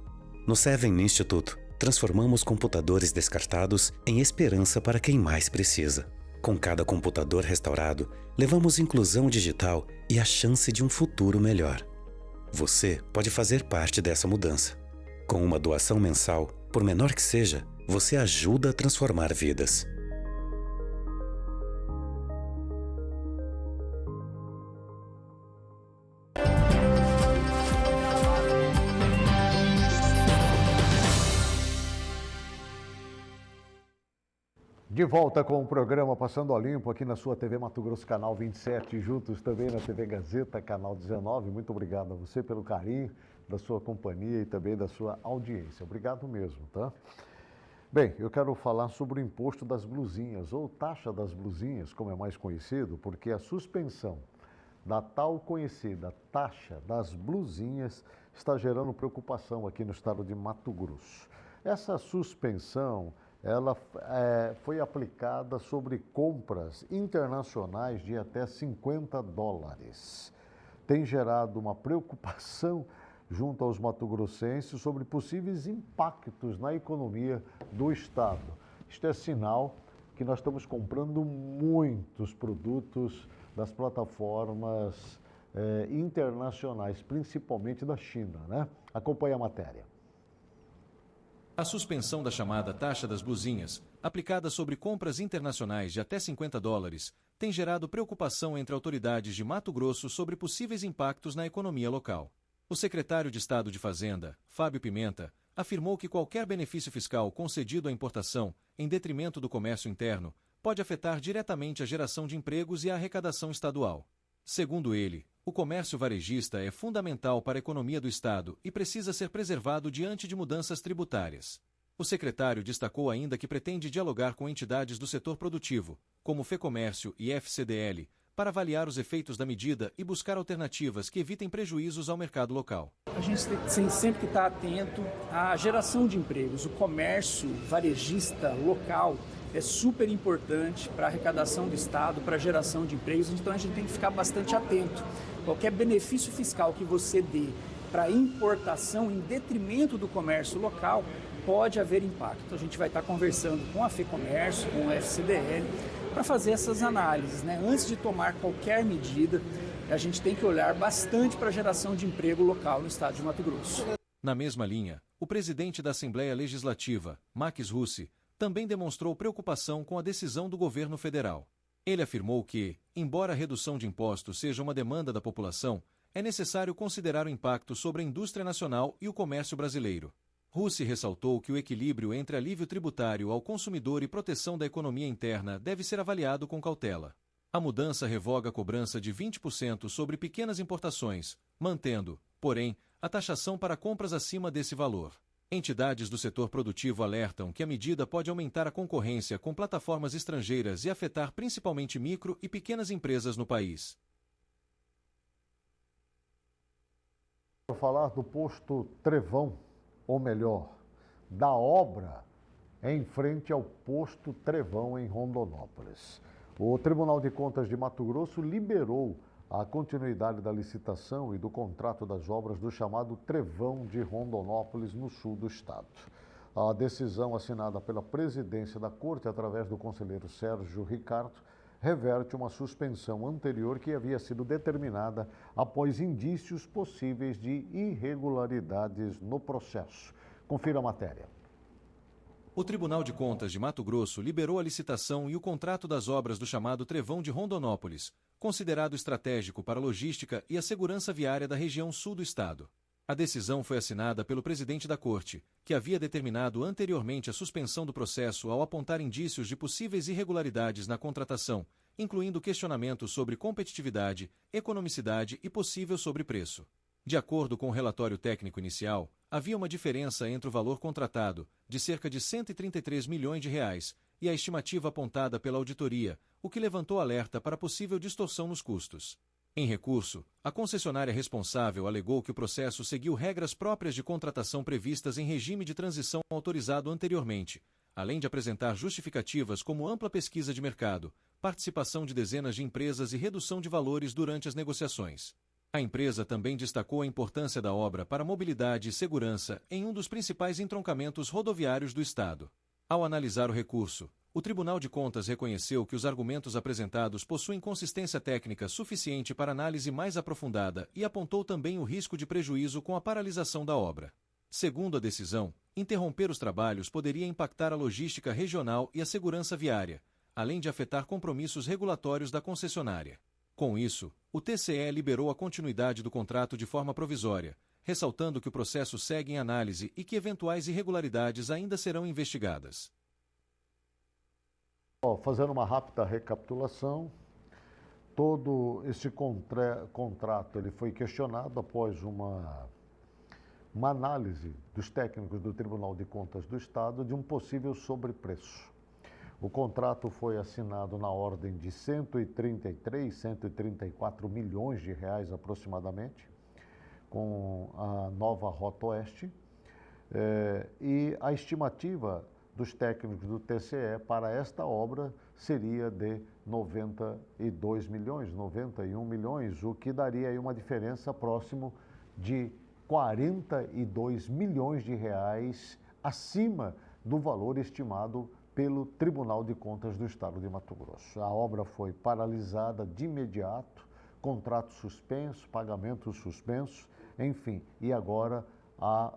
No Seven Institute, transformamos computadores descartados em esperança para quem mais precisa. Com cada computador restaurado, levamos inclusão digital e a chance de um futuro melhor. Você pode fazer parte dessa mudança. Com uma doação mensal, por menor que seja, você ajuda a transformar vidas. De volta com o programa Passando a Limpo aqui na sua TV Mato Grosso, canal 27, juntos também na TV Gazeta, canal 19. Muito obrigado a você pelo carinho da sua companhia e também da sua audiência. Obrigado mesmo, tá? Bem, eu quero falar sobre o imposto das blusinhas, ou taxa das blusinhas, como é mais conhecido, porque a suspensão da tal conhecida taxa das blusinhas está gerando preocupação aqui no estado de Mato Grosso. Essa suspensão ela foi aplicada sobre compras internacionais de até $50. Tem gerado uma preocupação junto aos mato-grossenses sobre possíveis impactos na economia do estado. Isto é sinal que nós estamos comprando muitos produtos das plataformas internacionais, principalmente da China, né? Acompanhe a matéria. A suspensão da chamada taxa das blusinhas, aplicada sobre compras internacionais de até $50, tem gerado preocupação entre autoridades de Mato Grosso sobre possíveis impactos na economia local. O secretário de Estado de Fazenda, Fábio Pimenta, afirmou que qualquer benefício fiscal concedido à importação, em detrimento do comércio interno, pode afetar diretamente a geração de empregos e a arrecadação estadual. Segundo ele, o comércio varejista é fundamental para a economia do Estado e precisa ser preservado diante de mudanças tributárias. O secretário destacou ainda que pretende dialogar com entidades do setor produtivo, como FEComércio e FCDL, para avaliar os efeitos da medida e buscar alternativas que evitem prejuízos ao mercado local. A gente tem sempre que estar atento à geração de empregos. O comércio varejista local é super importante para a arrecadação do Estado, para a geração de empregos, então a gente tem que ficar bastante atento. Qualquer benefício fiscal que você dê para importação em detrimento do comércio local, pode haver impacto. A gente vai estar conversando com a FEComércio, com a FCDL, para fazer essas análises, né? Antes de tomar qualquer medida, a gente tem que olhar bastante para a geração de emprego local no estado de Mato Grosso. Na mesma linha, o presidente da Assembleia Legislativa, Max Russi, também demonstrou preocupação com a decisão do governo federal. Ele afirmou que, embora a redução de impostos seja uma demanda da população, é necessário considerar o impacto sobre a indústria nacional e o comércio brasileiro. Russi ressaltou que o equilíbrio entre alívio tributário ao consumidor e proteção da economia interna deve ser avaliado com cautela. A mudança revoga a cobrança de 20% sobre pequenas importações, mantendo, porém, a taxação para compras acima desse valor. Entidades do setor produtivo alertam que a medida pode aumentar a concorrência com plataformas estrangeiras e afetar principalmente micro e pequenas empresas no país. Vou falar do posto Trevão, ou melhor, da obra em frente ao posto Trevão em Rondonópolis. O Tribunal de Contas de Mato Grosso liberou a continuidade da licitação e do contrato das obras do chamado Trevão de Rondonópolis, no sul do estado. A decisão assinada pela presidência da Corte, através do conselheiro Sérgio Ricardo, reverte uma suspensão anterior que havia sido determinada após indícios possíveis de irregularidades no processo. Confira a matéria. O Tribunal de Contas de Mato Grosso liberou a licitação e o contrato das obras do chamado Trevão de Rondonópolis, considerado estratégico para a logística e a segurança viária da região sul do estado. A decisão foi assinada pelo presidente da Corte, que havia determinado anteriormente a suspensão do processo ao apontar indícios de possíveis irregularidades na contratação, incluindo questionamentos sobre competitividade, economicidade e possível sobrepreço. De acordo com o relatório técnico inicial, havia uma diferença entre o valor contratado, de cerca de R$133 milhões, e a estimativa apontada pela auditoria, o que levantou alerta para possível distorção nos custos. Em recurso, a concessionária responsável alegou que o processo seguiu regras próprias de contratação previstas em regime de transição autorizado anteriormente, além de apresentar justificativas como ampla pesquisa de mercado, participação de dezenas de empresas e redução de valores durante as negociações. A empresa também destacou a importância da obra para a mobilidade e segurança em um dos principais entroncamentos rodoviários do estado. Ao analisar o recurso, o Tribunal de Contas reconheceu que os argumentos apresentados possuem consistência técnica suficiente para análise mais aprofundada e apontou também o risco de prejuízo com a paralisação da obra. Segundo a decisão, interromper os trabalhos poderia impactar a logística regional e a segurança viária, além de afetar compromissos regulatórios da concessionária. Com isso, o TCE liberou a continuidade do contrato de forma provisória, ressaltando que o processo segue em análise e que eventuais irregularidades ainda serão investigadas. Fazendo uma rápida recapitulação, todo esse contrato ele foi questionado após uma análise dos técnicos do Tribunal de Contas do Estado de um possível sobrepreço. O contrato foi assinado na ordem de 133, 134 milhões de reais aproximadamente, com a nova Rota Oeste, e a estimativa dos técnicos do TCE para esta obra seria de 92 milhões, 91 milhões, o que daria aí uma diferença próximo de 42 milhões de reais acima do valor estimado pelo Tribunal de Contas do Estado de Mato Grosso. A obra foi paralisada de imediato, contrato suspenso, pagamento suspenso, enfim, e agora há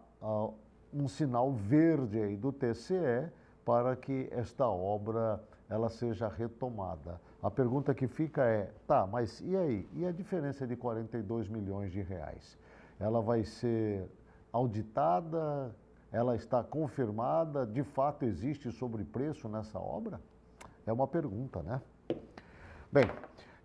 um sinal verde aí do TCE para que esta obra ela seja retomada. A pergunta que fica é, tá, mas e aí? E a diferença de 42 milhões de reais? Ela vai ser auditada? Ela está confirmada? De fato existe sobrepreço nessa obra? É uma pergunta, né? Bem,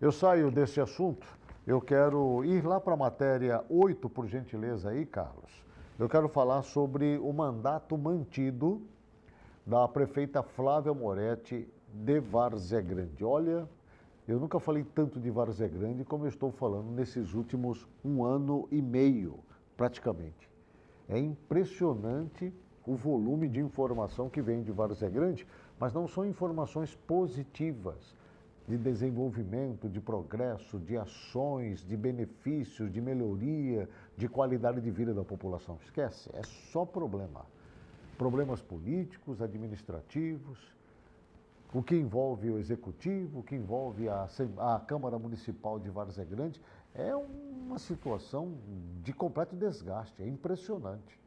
eu saio desse assunto, eu quero ir lá para a matéria 8, por gentileza aí, Carlos. Eu quero falar sobre o mandato mantido da prefeita Flávia Moretti de Várzea Grande. Olha, eu nunca falei tanto de Várzea Grande como eu estou falando nesses últimos 1 ano e meio, praticamente. É impressionante o volume de informação que vem de Várzea Grande, mas não são informações positivas de desenvolvimento, de progresso, de ações, de benefícios, de melhoria, de qualidade de vida da população. Esquece, é só problema. Problemas políticos, administrativos, o que envolve o Executivo, o que envolve a Câmara Municipal de Várzea Grande, é uma situação de completo desgaste, é impressionante.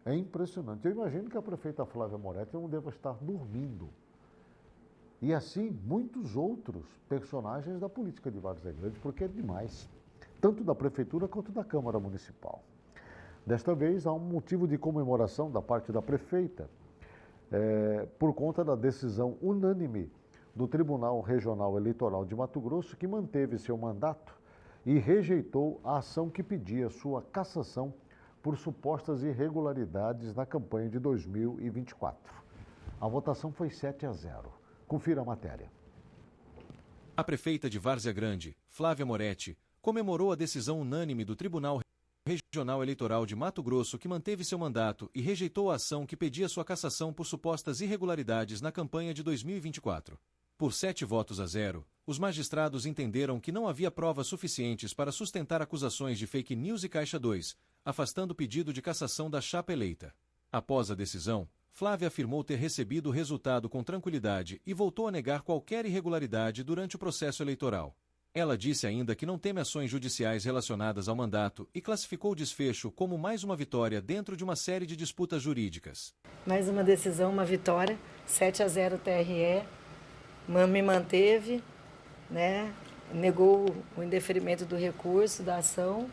É impressionante. Eu imagino que a prefeita Flávia Moretti não deva estar dormindo. E assim, muitos outros personagens da política de Várzea Grande, porque é demais, tanto da prefeitura quanto da Câmara Municipal. Desta vez, há um motivo de comemoração da parte da prefeita, por conta da decisão unânime do Tribunal Regional Eleitoral de Mato Grosso, que manteve seu mandato e rejeitou a ação que pedia sua cassação por supostas irregularidades na campanha de 2024. A votação foi 7-0. Confira a matéria. A prefeita de Várzea Grande, Flávia Moretti, comemorou a decisão unânime do Tribunal Regional Eleitoral de Mato Grosso, que manteve seu mandato e rejeitou a ação que pedia sua cassação por supostas irregularidades na campanha de 2024. Por 7-0, os magistrados entenderam que não havia provas suficientes para sustentar acusações de fake news e Caixa 2, afastando o pedido de cassação da chapa eleita. Após a decisão, Flávia afirmou ter recebido o resultado com tranquilidade e voltou a negar qualquer irregularidade durante o processo eleitoral. Ela disse ainda que não teme ações judiciais relacionadas ao mandato e classificou o desfecho como mais uma vitória dentro de uma série de disputas jurídicas. Mais uma decisão, uma vitória, 7-0 TRE, me manteve, né? Negou o indeferimento do recurso, da ação.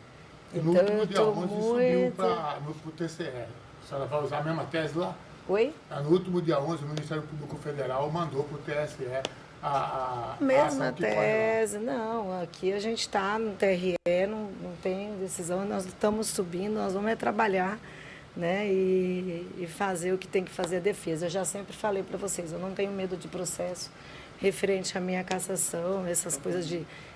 No último dia 11 subiu para o TCE. A senhora vai usar a mesma tese lá? Oi? No último dia 11, o Ministério Público Federal mandou para o TSE a mesma tese. Não, aqui a gente está no TRE, não tem decisão, nós estamos subindo, nós vamos trabalhar, né, e fazer o que tem que fazer a defesa. Eu já sempre falei para vocês, eu não tenho medo de processo referente à minha cassação, essas coisas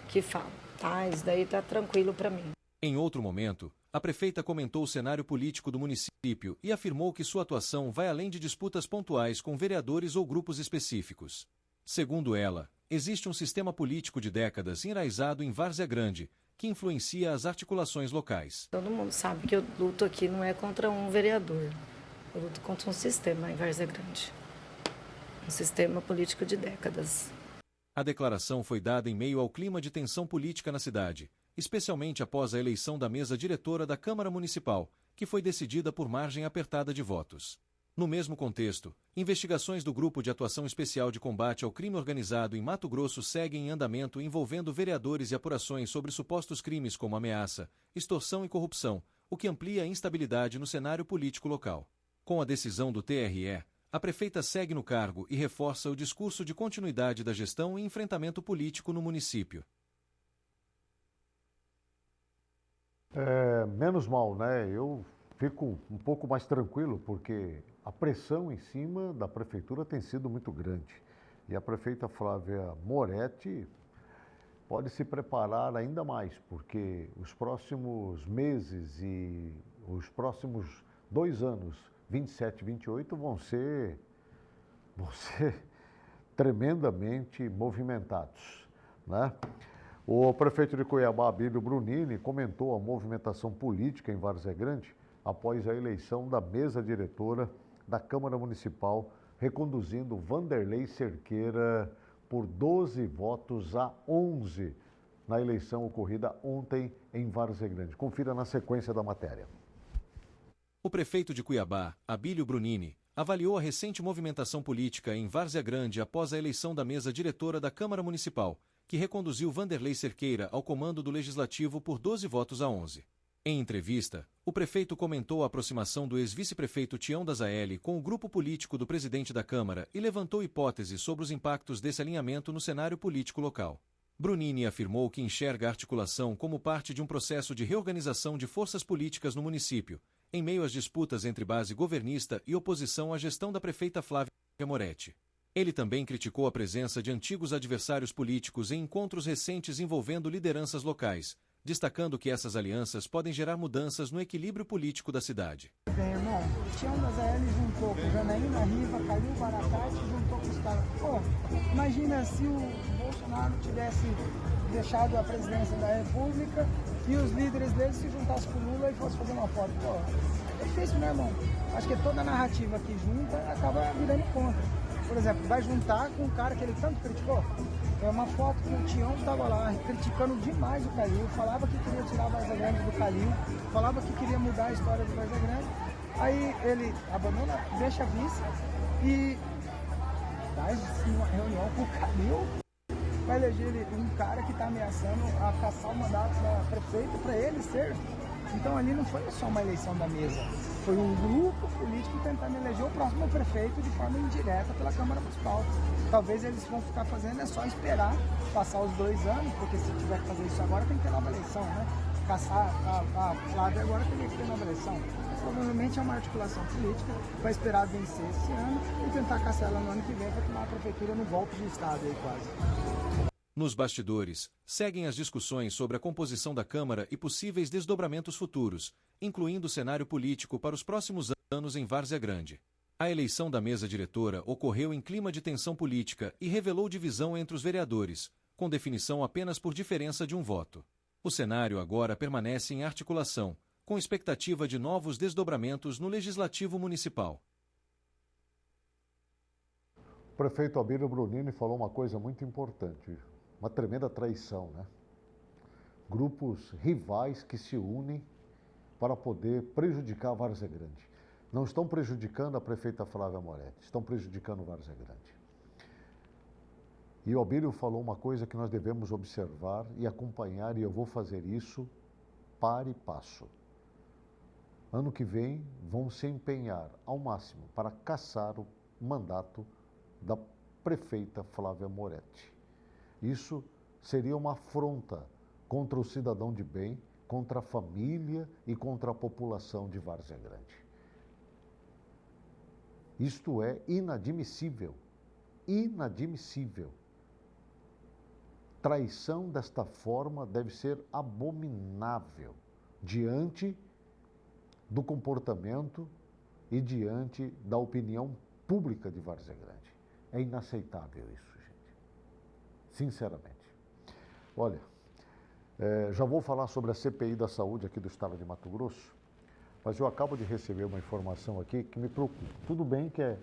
que falam, tá? Isso daí tá tranquilo para mim. Em outro momento, a prefeita comentou o cenário político do município e afirmou que sua atuação vai além de disputas pontuais com vereadores ou grupos específicos. Segundo ela, existe um sistema político de décadas enraizado em Várzea Grande, que influencia as articulações locais. Todo mundo sabe que eu luto aqui não é contra um vereador, eu luto contra um sistema em Várzea Grande. um sistema político de décadas. A declaração foi dada em meio ao clima de tensão política na cidade, especialmente após a eleição da mesa diretora da Câmara Municipal, que foi decidida por margem apertada de votos. No mesmo contexto, investigações do Grupo de Atuação Especial de Combate ao Crime Organizado em Mato Grosso seguem em andamento envolvendo vereadores e apurações sobre supostos crimes como ameaça, extorsão e corrupção, o que amplia a instabilidade no cenário político local. Com a decisão do TRE, a prefeita segue no cargo e reforça o discurso de continuidade da gestão e enfrentamento político no município. Menos mal, né? Eu fico um pouco mais tranquilo, porque a pressão em cima da prefeitura tem sido muito grande. E a prefeita Flávia Moretti pode se preparar ainda mais, porque os próximos meses e os próximos 2 anos, 27 e 28, vão ser tremendamente movimentados, né? O prefeito de Cuiabá, Abílio Brunini, comentou a movimentação política em Várzea Grande após a eleição da mesa diretora da Câmara Municipal, reconduzindo Vanderlei Cerqueira por 12 votos a 11 na eleição ocorrida ontem em Várzea Grande. Confira na sequência da matéria. O prefeito de Cuiabá, Abílio Brunini, avaliou a recente movimentação política em Várzea Grande após a eleição da mesa diretora da Câmara Municipal, que reconduziu Vanderlei Cerqueira ao comando do Legislativo por 12 votos a 11. Em entrevista, o prefeito comentou a aproximação do ex-vice-prefeito Tião Dazaeli com o grupo político do presidente da Câmara e levantou hipóteses sobre os impactos desse alinhamento no cenário político local. Brunini afirmou que enxerga a articulação como parte de um processo de reorganização de forças políticas no município, em meio às disputas entre base governista e oposição à gestão da prefeita Flávia Moretti. Ele também criticou a presença de antigos adversários políticos em encontros recentes envolvendo lideranças locais, destacando que essas alianças podem gerar mudanças no equilíbrio político da cidade. Bem, irmão, Tião Dazaeli juntou com Janaína Riva, Calil Baracate, juntou com os caras. Pô, imagina se o Bolsonaro tivesse deixado a presidência da República e os líderes deles se juntassem com o Lula e fossem fazer uma foto. Pô, é difícil, né, irmão? Acho que toda a narrativa que junta acaba virando contra. Por exemplo, vai juntar com o cara que ele tanto criticou. É uma foto que o Tião estava lá criticando demais o Calil, falava que queria tirar a Várzea Grande do Calil, falava que queria mudar a história do Várzea Grande. Aí ele abandona, deixa a vice e faz uma reunião com o Calil, vai eleger um cara que está ameaçando a caçar o mandato da prefeita para ele ser. Então ali não foi só uma eleição da mesa, foi um grupo político tentando eleger o próximo prefeito de forma indireta pela Câmara Municipal. Talvez eles vão ficar fazendo, é só esperar passar os 2 anos, porque se tiver que fazer isso agora tem que ter nova eleição, né? Caçar a Flávia agora teria que ter nova eleição. Provavelmente é uma articulação política, vai esperar vencer esse ano e tentar caçar ela no ano que vem para tomar a prefeitura no golpe de Estado aí quase. Nos bastidores, seguem as discussões sobre a composição da Câmara e possíveis desdobramentos futuros, incluindo o cenário político para os próximos anos em Várzea Grande. A eleição da mesa diretora ocorreu em clima de tensão política e revelou divisão entre os vereadores, com definição apenas por diferença de um voto. O cenário agora permanece em articulação, com expectativa de novos desdobramentos no Legislativo Municipal. O prefeito Abílio Brunini falou uma coisa muito importante, uma tremenda traição, né? Grupos rivais que se unem para poder prejudicar a Várzea Grande. Não estão prejudicando a prefeita Flávia Moretti, estão prejudicando Várzea Grande. E o Abílio falou uma coisa que nós devemos observar e acompanhar, e eu vou fazer isso para e passo. Ano que vem vão se empenhar ao máximo para caçar o mandato da prefeita Flávia Moretti. Isso seria uma afronta contra o cidadão de bem, contra a família e contra a população de Várzea Grande. Isto é inadmissível, inadmissível. Traição desta forma deve ser abominável diante do comportamento e diante da opinião pública de Várzea Grande. É inaceitável isso, gente. Sinceramente. Olha, já vou falar sobre a CPI da saúde aqui do estado de Mato Grosso, mas eu acabo de receber uma informação aqui que me preocupa. Tudo bem que é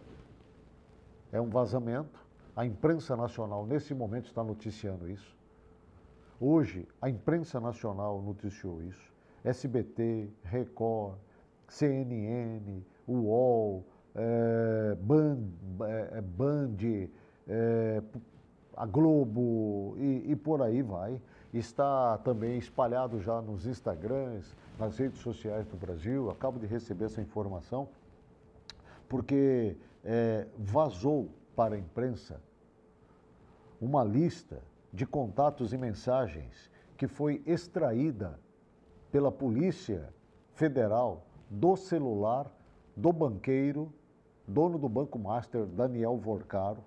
é um vazamento. A imprensa nacional, nesse momento, está noticiando isso. Hoje, a imprensa nacional noticiou isso. SBT, Record, CNN, UOL, Band, a Globo e por aí vai. Está também espalhado já nos Instagrams, nas redes sociais do Brasil. Acabo de receber essa informação, porque vazou para a imprensa uma lista de contatos e mensagens que foi extraída pela Polícia Federal do celular do banqueiro, dono do Banco Master, Daniel Vorcaro,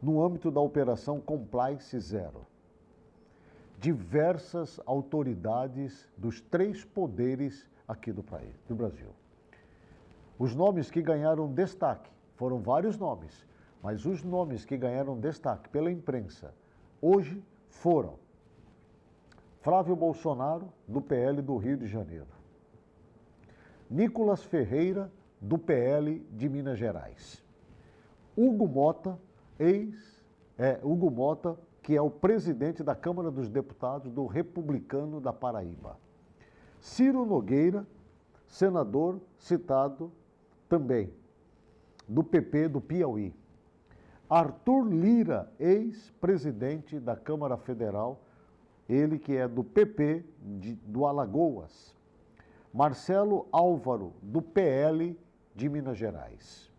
no âmbito da Operação Compliance Zero. Diversas autoridades dos 3 poderes aqui do Brasil. Os nomes que ganharam destaque, foram vários nomes, mas os nomes que ganharam destaque pela imprensa hoje foram Flávio Bolsonaro, do PL do Rio de Janeiro. Nicolas Ferreira, do PL de Minas Gerais. Hugo Mota, Hugo Mota, que é o presidente da Câmara dos Deputados do Republicano da Paraíba. Ciro Nogueira, senador citado também, do PP do Piauí. Arthur Lira, ex-presidente da Câmara Federal, ele que é do PP do Alagoas. Marcelo Álvaro, do PL de Minas Gerais.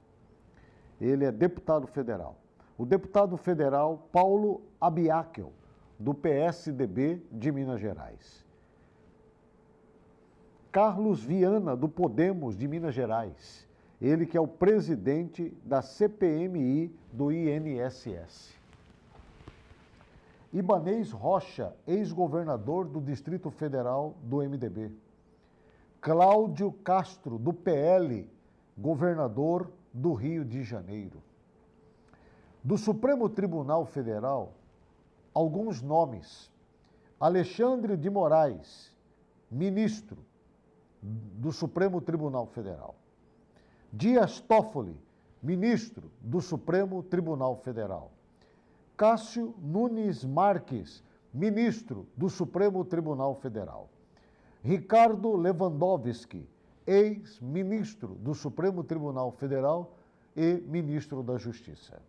Ele é deputado federal. O deputado federal Paulo Abiakel, do PSDB de Minas Gerais. Carlos Viana, do Podemos de Minas Gerais. Ele que é o presidente da CPMI do INSS. Ibanez Rocha, ex-governador do Distrito Federal do MDB. Cláudio Castro, do PL, governador do Rio de Janeiro. Do Supremo Tribunal Federal, alguns nomes. Alexandre de Moraes, ministro do Supremo Tribunal Federal. Dias Toffoli, ministro do Supremo Tribunal Federal. Cássio Nunes Marques, ministro do Supremo Tribunal Federal. Ricardo Lewandowski, ex-ministro do Supremo Tribunal Federal e ministro da Justiça.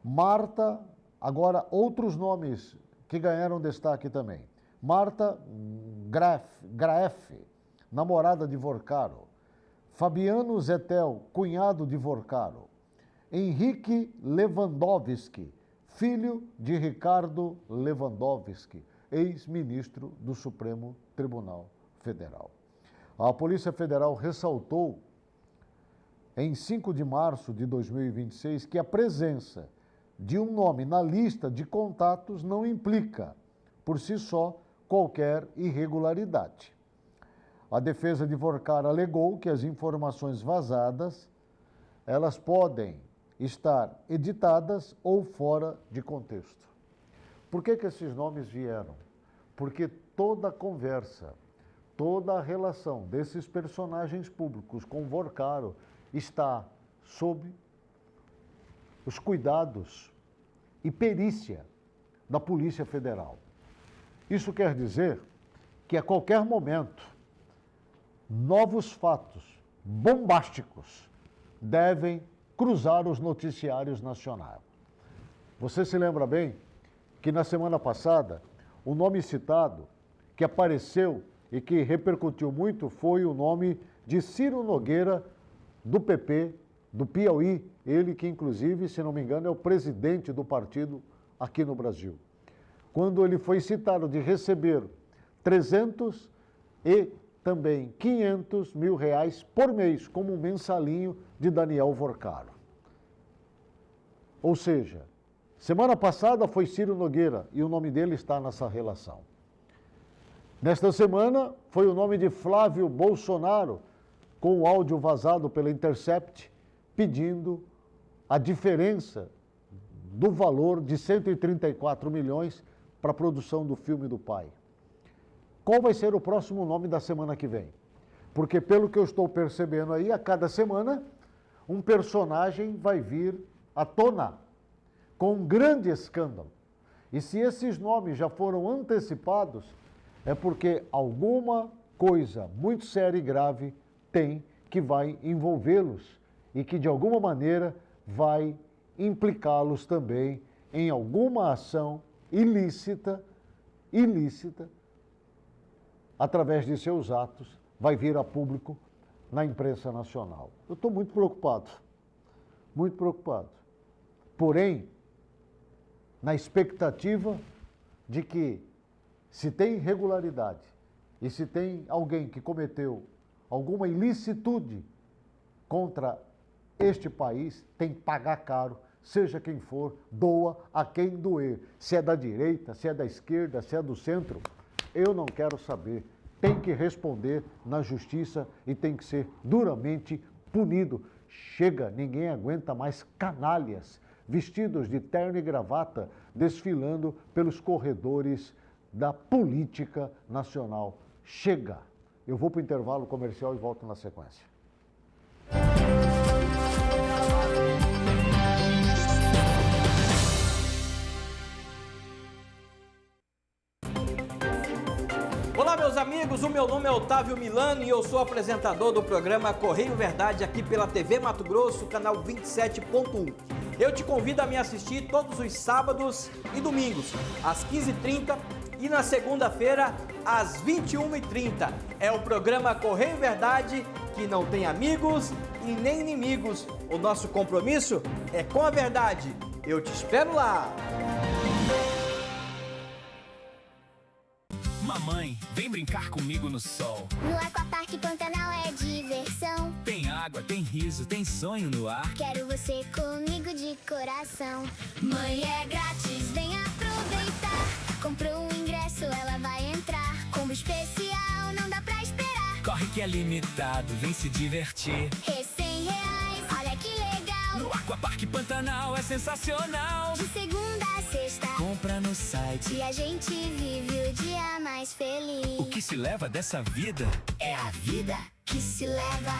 Marta, agora outros nomes que ganharam destaque também. Marta Graef, namorada de Vorcaro. Fabiano Zettel, cunhado de Vorcaro. Henrique Lewandowski, filho de Ricardo Lewandowski, ex-ministro do Supremo Tribunal Federal. A Polícia Federal ressaltou, em 5 de março de 2026, que a presença de um nome na lista de contatos não implica, por si só, qualquer irregularidade. A defesa de Vorcaro alegou que as informações vazadas, elas podem estar editadas ou fora de contexto. Por que esses nomes vieram? Porque toda a conversa, toda a relação desses personagens públicos com Vorcaro está sob os cuidados e perícia da Polícia Federal. Isso quer dizer que a qualquer momento, novos fatos bombásticos devem cruzar os noticiários nacionais. Você se lembra bem que na semana passada, o nome citado que apareceu e que repercutiu muito foi o nome de Ciro Nogueira, do PP, do Piauí, ele que inclusive, se não me engano, é o presidente do partido aqui no Brasil. Quando ele foi citado de receber 300 e também 500 mil reais por mês como um mensalinho de Daniel Vorcaro. Ou seja, semana passada foi Ciro Nogueira e o nome dele está nessa relação. Nesta semana foi o nome de Flávio Bolsonaro, com o áudio vazado pela Intercept, pedindo a diferença do valor de 134 milhões para a produção do filme do pai. Qual vai ser o próximo nome da semana que vem? Porque, pelo que eu estou percebendo aí, a cada semana, um personagem vai vir à tona com um grande escândalo. E se esses nomes já foram antecipados, é porque alguma coisa muito séria e grave tem que vai envolvê-los e que de alguma maneira vai implicá-los também em alguma ação ilícita, através de seus atos, vai vir a público na imprensa nacional. Eu estou muito preocupado, muito preocupado. Porém, na expectativa de que, se tem irregularidade e se tem alguém que cometeu alguma ilicitude contra este país, tem que pagar caro, seja quem for, doa a quem doer. Se é da direita, se é da esquerda, se é do centro, eu não quero saber. Tem que responder na justiça e tem que ser duramente punido. Chega, ninguém aguenta mais canalhas vestidos de terno e gravata, desfilando pelos corredores da política nacional. Chega! Eu vou para o intervalo comercial e volto na sequência. Olá, meus amigos, o meu nome é Otávio Milano e eu sou apresentador do programa Correio Verdade aqui pela TV Mato Grosso, canal 27.1. Eu te convido a me assistir todos os sábados e domingos, às 15h30 e na segunda-feira, às 21h30. É o programa Correio Verdade, que não tem amigos e nem inimigos. O nosso compromisso é com a verdade. Eu te espero lá! Mamãe, vem brincar comigo no sol. No Aquapark Pantanal é diversão. Tem água, tem riso, tem sonho no ar. Quero você comigo de coração. Mãe, é grátis, vem aproveitar. Comprou um ingresso, ela vai entrar. Combo especial, não dá pra esperar. Corre que é limitado, vem se divertir. R$100, olha que legal. No Aquapark Pantanal é sensacional. De segunda a sexta, compra no site e a gente vive o dia mais feliz. O que se leva dessa vida É a vida que se leva.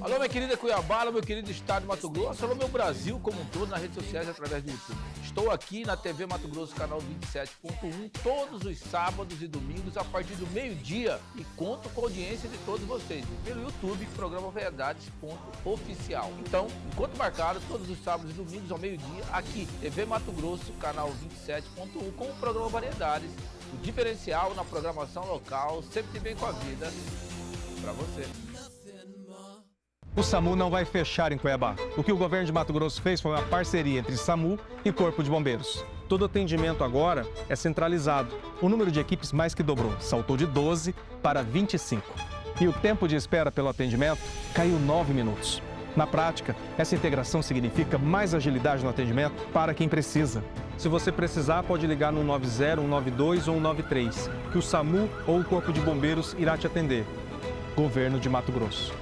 Alô, minha querida Cuiabá, alô, meu querido estado de Mato Grosso, alô, meu Brasil como um todo, nas redes sociais e através do YouTube. Estou aqui na TV Mato Grosso, canal 27.1, todos os sábados e domingos a partir do meio-dia e conto com a audiência de todos vocês. E pelo YouTube, programa Verdades.oficial. Então, enquanto marcado, todos os sábados e domingos ao meio-dia, aqui, TV Mato Grosso, canal 27.1, com o programa Variedades, o diferencial na programação local, sempre vem com a vida para você. O SAMU não vai fechar em Cuiabá. O que o governo de Mato Grosso fez foi uma parceria entre SAMU e Corpo de Bombeiros. Todo atendimento agora é centralizado. O número de equipes mais que dobrou, saltou de 12 para 25. E o tempo de espera pelo atendimento caiu 9 minutos. Na prática, essa integração significa mais agilidade no atendimento para quem precisa. Se você precisar, pode ligar no 90, 192 ou 193, que o SAMU ou o Corpo de Bombeiros irá te atender. Governo de Mato Grosso.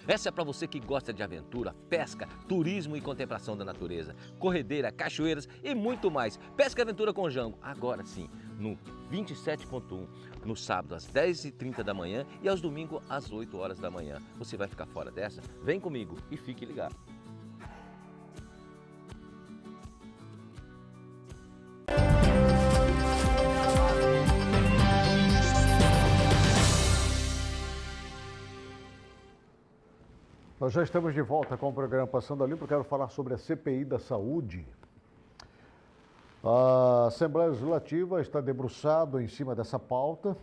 Essa é para você que gosta de aventura, pesca, turismo e contemplação da natureza, corredeira, cachoeiras e muito mais. Pesca e Aventura com Jango, agora sim, no 27.1, no sábado às 10h30 da manhã e aos domingos às 8 horas da manhã. Você vai ficar fora dessa? Vem comigo e fique ligado. Nós já estamos de volta com o programa Passando a Limpo. Eu quero falar sobre a CPI da Saúde. A Assembleia Legislativa está debruçada em cima dessa pauta.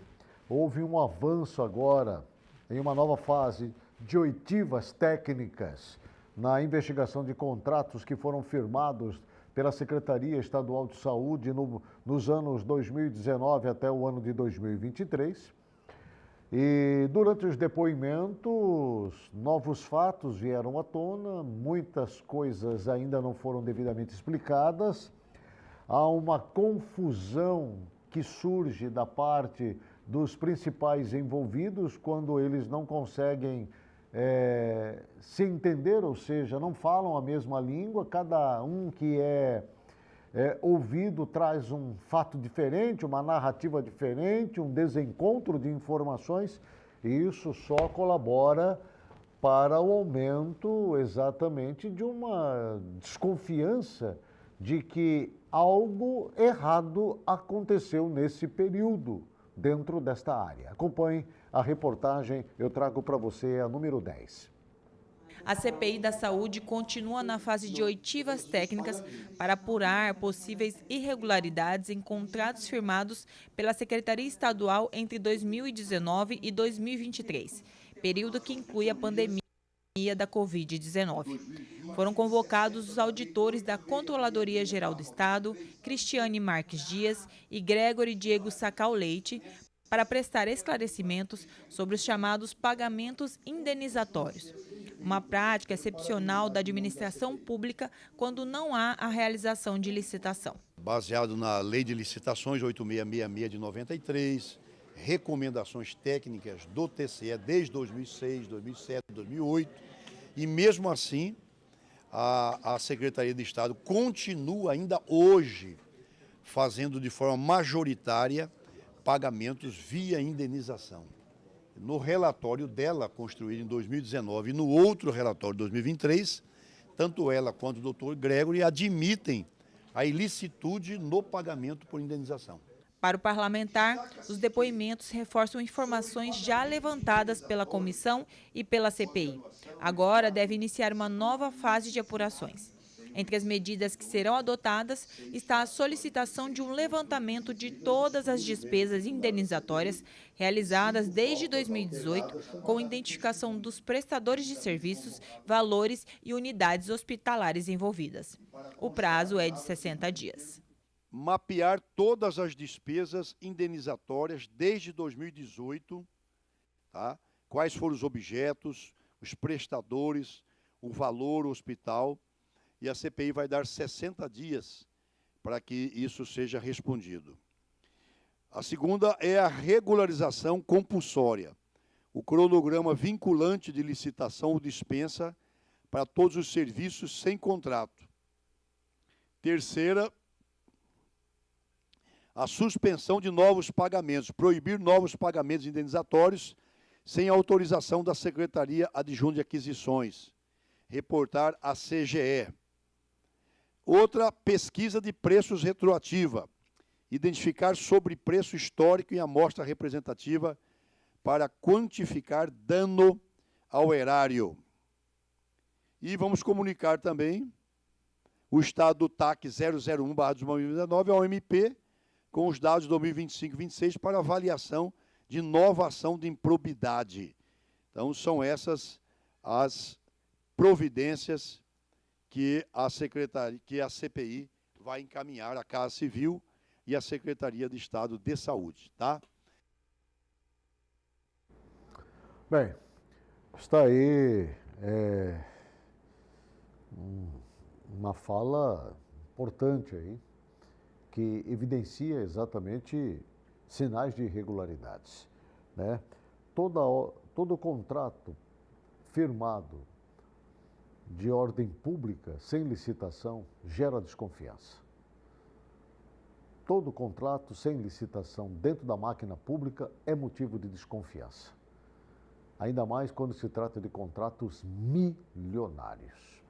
Houve um avanço agora em uma nova fase de oitivas técnicas na investigação de contratos que foram firmados pela Secretaria Estadual de Saúde nos anos 2019 até o ano de 2023. E durante os depoimentos, novos fatos vieram à tona, muitas coisas ainda não foram devidamente explicadas. Há uma confusão que surge da parte dos principais envolvidos quando eles não conseguem se entender, ou seja, não falam a mesma língua, cada um que é ouvido traz um fato diferente, uma narrativa diferente, um desencontro de informações, e isso só colabora para o aumento exatamente de uma desconfiança de que algo errado aconteceu nesse período dentro desta área. Acompanhe a reportagem, eu trago para você a número 10. A CPI da Saúde continua na fase de oitivas técnicas para apurar possíveis irregularidades em contratos firmados pela Secretaria Estadual entre 2019 e 2023, período que inclui a pandemia da Covid-19. Foram convocados os auditores da Controladoria Geral do Estado, Cristiane Marques Dias e Gregory Diego Sacal Leite, para prestar esclarecimentos sobre os chamados pagamentos indenizatórios, uma prática excepcional da administração pública quando não há a realização de licitação. Baseado na Lei de Licitações 8666 de 93, recomendações técnicas do TCE desde 2006, 2007, 2008, e mesmo assim a Secretaria de Estado continua ainda hoje fazendo de forma majoritária pagamentos via indenização. No relatório dela, construído em 2019, e no outro relatório de 2023, tanto ela quanto o doutor Gregory admitem a ilicitude no pagamento por indenização. Para o parlamentar, os depoimentos reforçam informações já levantadas pela comissão e pela CPI. Agora deve iniciar uma nova fase de apurações. Entre as medidas que serão adotadas está a solicitação de um levantamento de todas as despesas indenizatórias realizadas desde 2018, com identificação dos prestadores de serviços, valores e unidades hospitalares envolvidas. O prazo é de 60 dias. Mapear todas as despesas indenizatórias desde 2018, tá? Quais foram os objetos, os prestadores, o valor, o hospital, e a CPI vai dar 60 dias para que isso seja respondido. A segunda é a regularização compulsória, o cronograma vinculante de licitação ou dispensa para todos os serviços sem contrato. Terceira, a suspensão de novos pagamentos, proibir novos pagamentos indenizatórios sem autorização da Secretaria Adjunta de Aquisições, reportar à CGE. Outra, pesquisa de preços retroativa, identificar sobrepreço histórico em amostra representativa para quantificar dano ao erário. E vamos comunicar também o estado do TAC 001/2019 ao MP, com os dados de 2025-26 para avaliação de nova ação de improbidade. Então, são essas as providências que a CPI vai encaminhar à Casa Civil e à Secretaria de Estado de Saúde, tá? Bem, está aí uma fala importante aí, que evidencia exatamente sinais de irregularidades, né? Todo contrato firmado de ordem pública sem licitação gera desconfiança. Todo contrato sem licitação dentro da máquina pública é motivo de desconfiança. Ainda mais quando se trata de contratos milionários.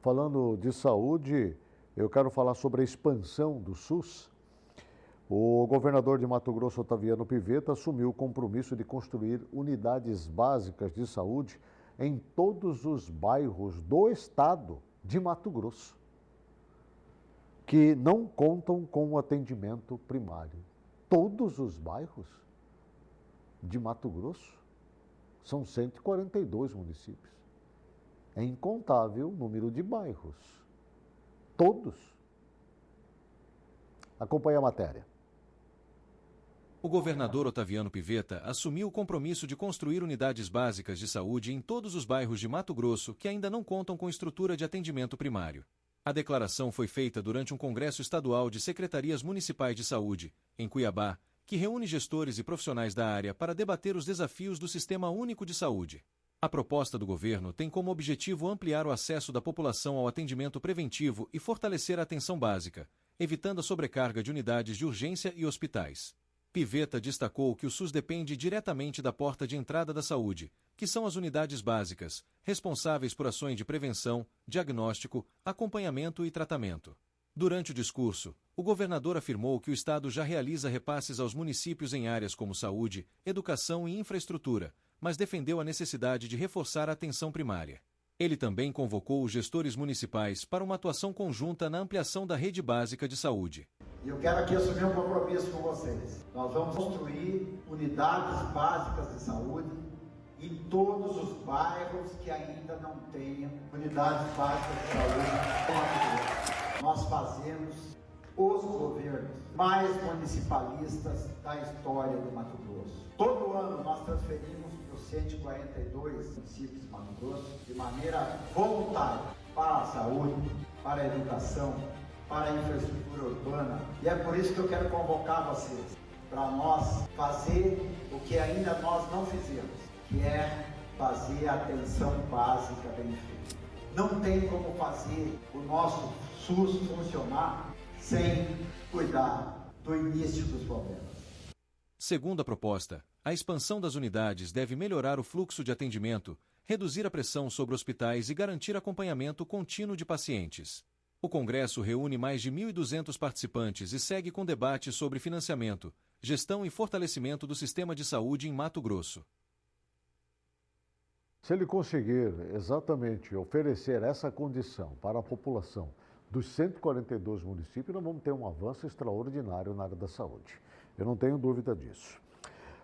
Falando de saúde, eu quero falar sobre a expansão do SUS. O governador de Mato Grosso, Otaviano Pivetta, assumiu o compromisso de construir unidades básicas de saúde em todos os bairros do estado de Mato Grosso, que não contam com o atendimento primário. Todos os bairros de Mato Grosso, são 142 municípios. É incontável o número de bairros. Todos. Acompanhe a matéria. O governador Otaviano Pivetta assumiu o compromisso de construir unidades básicas de saúde em todos os bairros de Mato Grosso que ainda não contam com estrutura de atendimento primário. A declaração foi feita durante um congresso estadual de secretarias municipais de saúde, em Cuiabá, que reúne gestores e profissionais da área para debater os desafios do Sistema Único de Saúde. A proposta do governo tem como objetivo ampliar o acesso da população ao atendimento preventivo e fortalecer a atenção básica, evitando a sobrecarga de unidades de urgência e hospitais. Pivetta destacou que o SUS depende diretamente da porta de entrada da saúde, que são as unidades básicas, responsáveis por ações de prevenção, diagnóstico, acompanhamento e tratamento. Durante o discurso, o governador afirmou que o Estado já realiza repasses aos municípios em áreas como saúde, educação e infraestrutura, mas defendeu a necessidade de reforçar a atenção primária. Ele também convocou os gestores municipais para uma atuação conjunta na ampliação da rede básica de saúde. E eu quero aqui assumir um compromisso com vocês. Nós vamos construir unidades básicas de saúde em todos os bairros que ainda não tenham unidades básicas de saúde. Nós fazemos os governos mais municipalistas da história do Mato Grosso. Todo ano nós transferimos para os 142 municípios de Mato Grosso de maneira voluntária para a saúde, para a educação, para a infraestrutura urbana. E é por isso que eu quero convocar vocês para nós fazer o que ainda nós não fizemos, que é fazer a atenção básica bem feita. Não tem como fazer o nosso SUS funcionar sem cuidar do início dos problemas. Segundo a proposta, a expansão das unidades deve melhorar o fluxo de atendimento, reduzir a pressão sobre hospitais e garantir acompanhamento contínuo de pacientes. O Congresso reúne mais de 1.200 participantes e segue com debate sobre financiamento, gestão e fortalecimento do sistema de saúde em Mato Grosso. Se ele conseguir exatamente oferecer essa condição para a população dos 142 municípios, nós vamos ter um avanço extraordinário na área da saúde. Eu não tenho dúvida disso.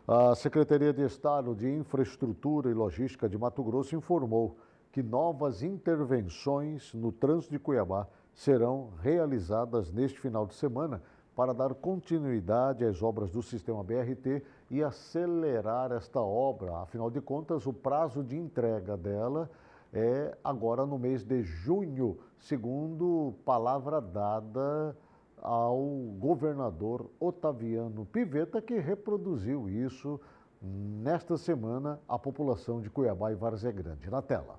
A Secretaria de Estado de Infraestrutura e Logística de Mato Grosso informou que novas intervenções no trânsito de Cuiabá serão realizadas neste final de semana para dar continuidade às obras do sistema BRT e acelerar esta obra. Afinal de contas, o prazo de entrega dela é agora no mês de junho, segundo palavra dada ao governador Otaviano Pivetta, que reproduziu isso nesta semana à população de Cuiabá e Várzea Grande. Na tela.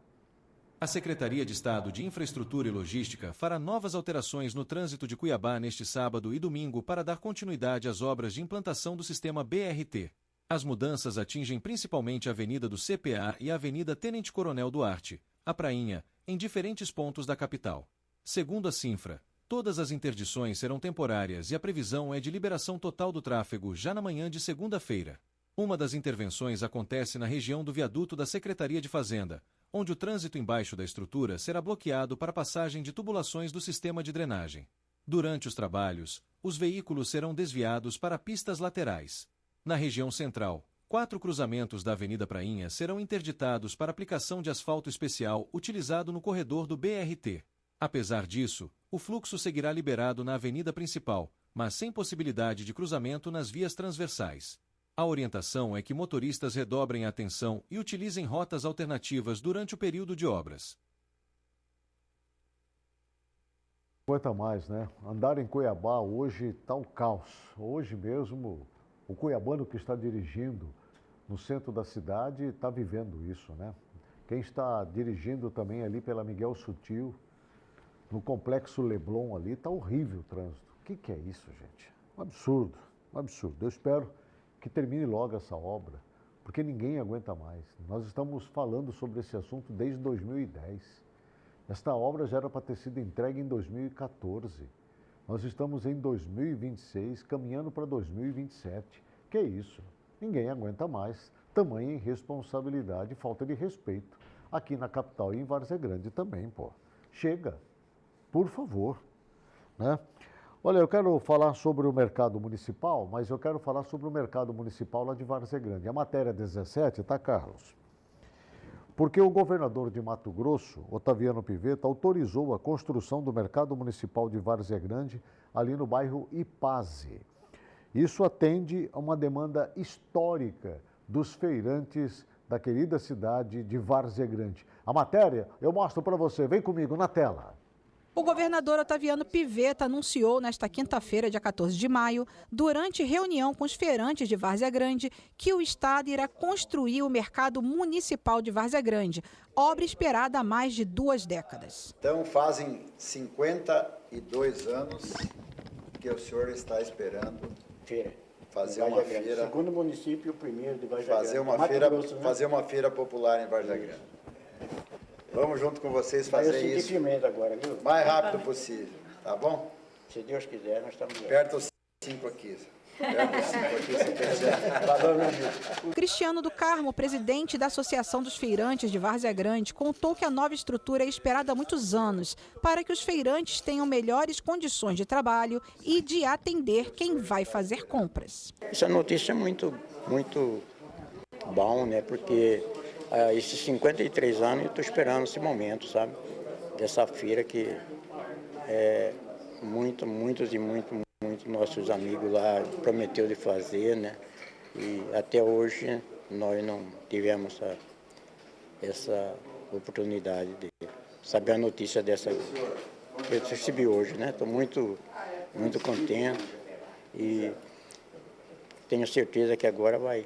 A Secretaria de Estado de Infraestrutura e Logística fará novas alterações no trânsito de Cuiabá neste sábado e domingo para dar continuidade às obras de implantação do sistema BRT. As mudanças atingem principalmente a Avenida do CPA e a Avenida Tenente Coronel Duarte, a Prainha, em diferentes pontos da capital. Segundo a Cinfra, todas as interdições serão temporárias e a previsão é de liberação total do tráfego já na manhã de segunda-feira. Uma das intervenções acontece na região do viaduto da Secretaria de Fazenda, onde o trânsito embaixo da estrutura será bloqueado para passagem de tubulações do sistema de drenagem. Durante os trabalhos, os veículos serão desviados para pistas laterais. Na região central, 4 cruzamentos da Avenida Prainha serão interditados para aplicação de asfalto especial utilizado no corredor do BRT. Apesar disso, o fluxo seguirá liberado na avenida principal, mas sem possibilidade de cruzamento nas vias transversais. A orientação é que motoristas redobrem a atenção e utilizem rotas alternativas durante o período de obras. Aguenta mais, né? Andar em Cuiabá hoje está o caos. Hoje mesmo, o cuiabano que está dirigindo no centro da cidade está vivendo isso, né? Quem está dirigindo também ali pela Miguel Sutil, no Complexo Leblon ali, está horrível o trânsito. O que é isso, gente? Um absurdo, um absurdo. Eu espero que termine logo essa obra, porque ninguém aguenta mais. Nós estamos falando sobre esse assunto desde 2010. Esta obra já era para ter sido entregue em 2014. Nós estamos em 2026, caminhando para 2027. Que é isso? Ninguém aguenta mais. Tamanha irresponsabilidade e falta de respeito. Aqui na capital e em Várzea Grande também, pô. Chega, por favor, né? Olha, eu quero falar sobre o mercado municipal, mas eu quero falar sobre o mercado municipal lá de Várzea Grande. A matéria 17, tá, Carlos? Porque o governador de Mato Grosso, Otaviano Pivetta, autorizou a construção do mercado municipal de Várzea Grande, ali no bairro Ipaze. Isso atende a uma demanda histórica dos feirantes da querida cidade de Várzea Grande. A matéria eu mostro para você, vem comigo na tela. O governador Otaviano Pivetta anunciou nesta quinta-feira, dia 14 de maio, durante reunião com os feirantes de Várzea Grande, que o Estado irá construir o mercado municipal de Várzea Grande, obra esperada há mais de 2 décadas. Então fazem 52 anos porque o senhor está esperando fazer Várzea uma Grande. feira. Segundo município, o primeiro de Várzea Fazer Grande. uma Mato feira, Grosso, né? fazer uma feira popular em Várzea Grande. Vamos junto com vocês fazer Eu senti isso firmeza agora, viu? o mais rápido possível, tá bom? Se Deus quiser, nós estamos aí. Aperta os 5 aqui. Aperta os 5 aqui, se quiser. Valeu, meu amigo. Cristiano do Carmo, presidente da Associação dos Feirantes de Várzea Grande, contou que a nova estrutura é esperada há muitos anos para que os feirantes tenham melhores condições de trabalho e de atender quem vai fazer compras. Essa notícia é muito bom, né? Porque há esses 53 anos eu estou esperando esse momento, sabe? Dessa feira que muitos nossos amigos lá prometeu de fazer, né? E até hoje nós não tivemos essa oportunidade de saber a notícia dessa que eu recebi hoje, né? Estou muito contente e tenho certeza que agora vai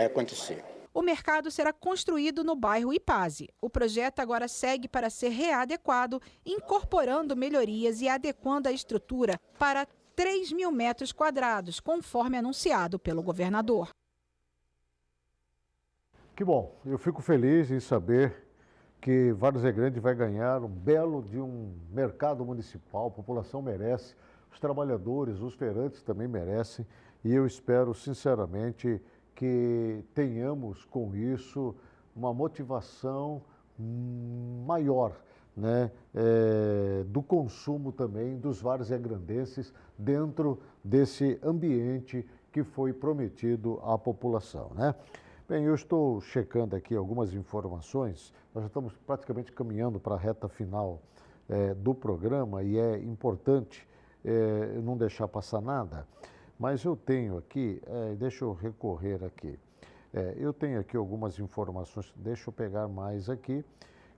acontecer. O mercado será construído no bairro Ipaze. O projeto agora segue para ser readequado, incorporando melhorias e adequando a estrutura para 3.000 metros quadrados, conforme anunciado pelo governador. Que bom, eu fico feliz em saber que Várzea Grande vai ganhar um belo de um mercado municipal, a população merece, os trabalhadores, os feirantes também merecem, e eu espero sinceramente que tenhamos com isso uma motivação maior, né, do consumo também dos varzeagrandenses dentro desse ambiente que foi prometido à população, né? Bem, eu estou checando aqui algumas informações, nós já estamos praticamente caminhando para a reta final do programa e é importante não deixar passar nada. Mas eu tenho aqui, deixa eu recorrer aqui, eu tenho aqui algumas informações, deixa eu pegar mais aqui,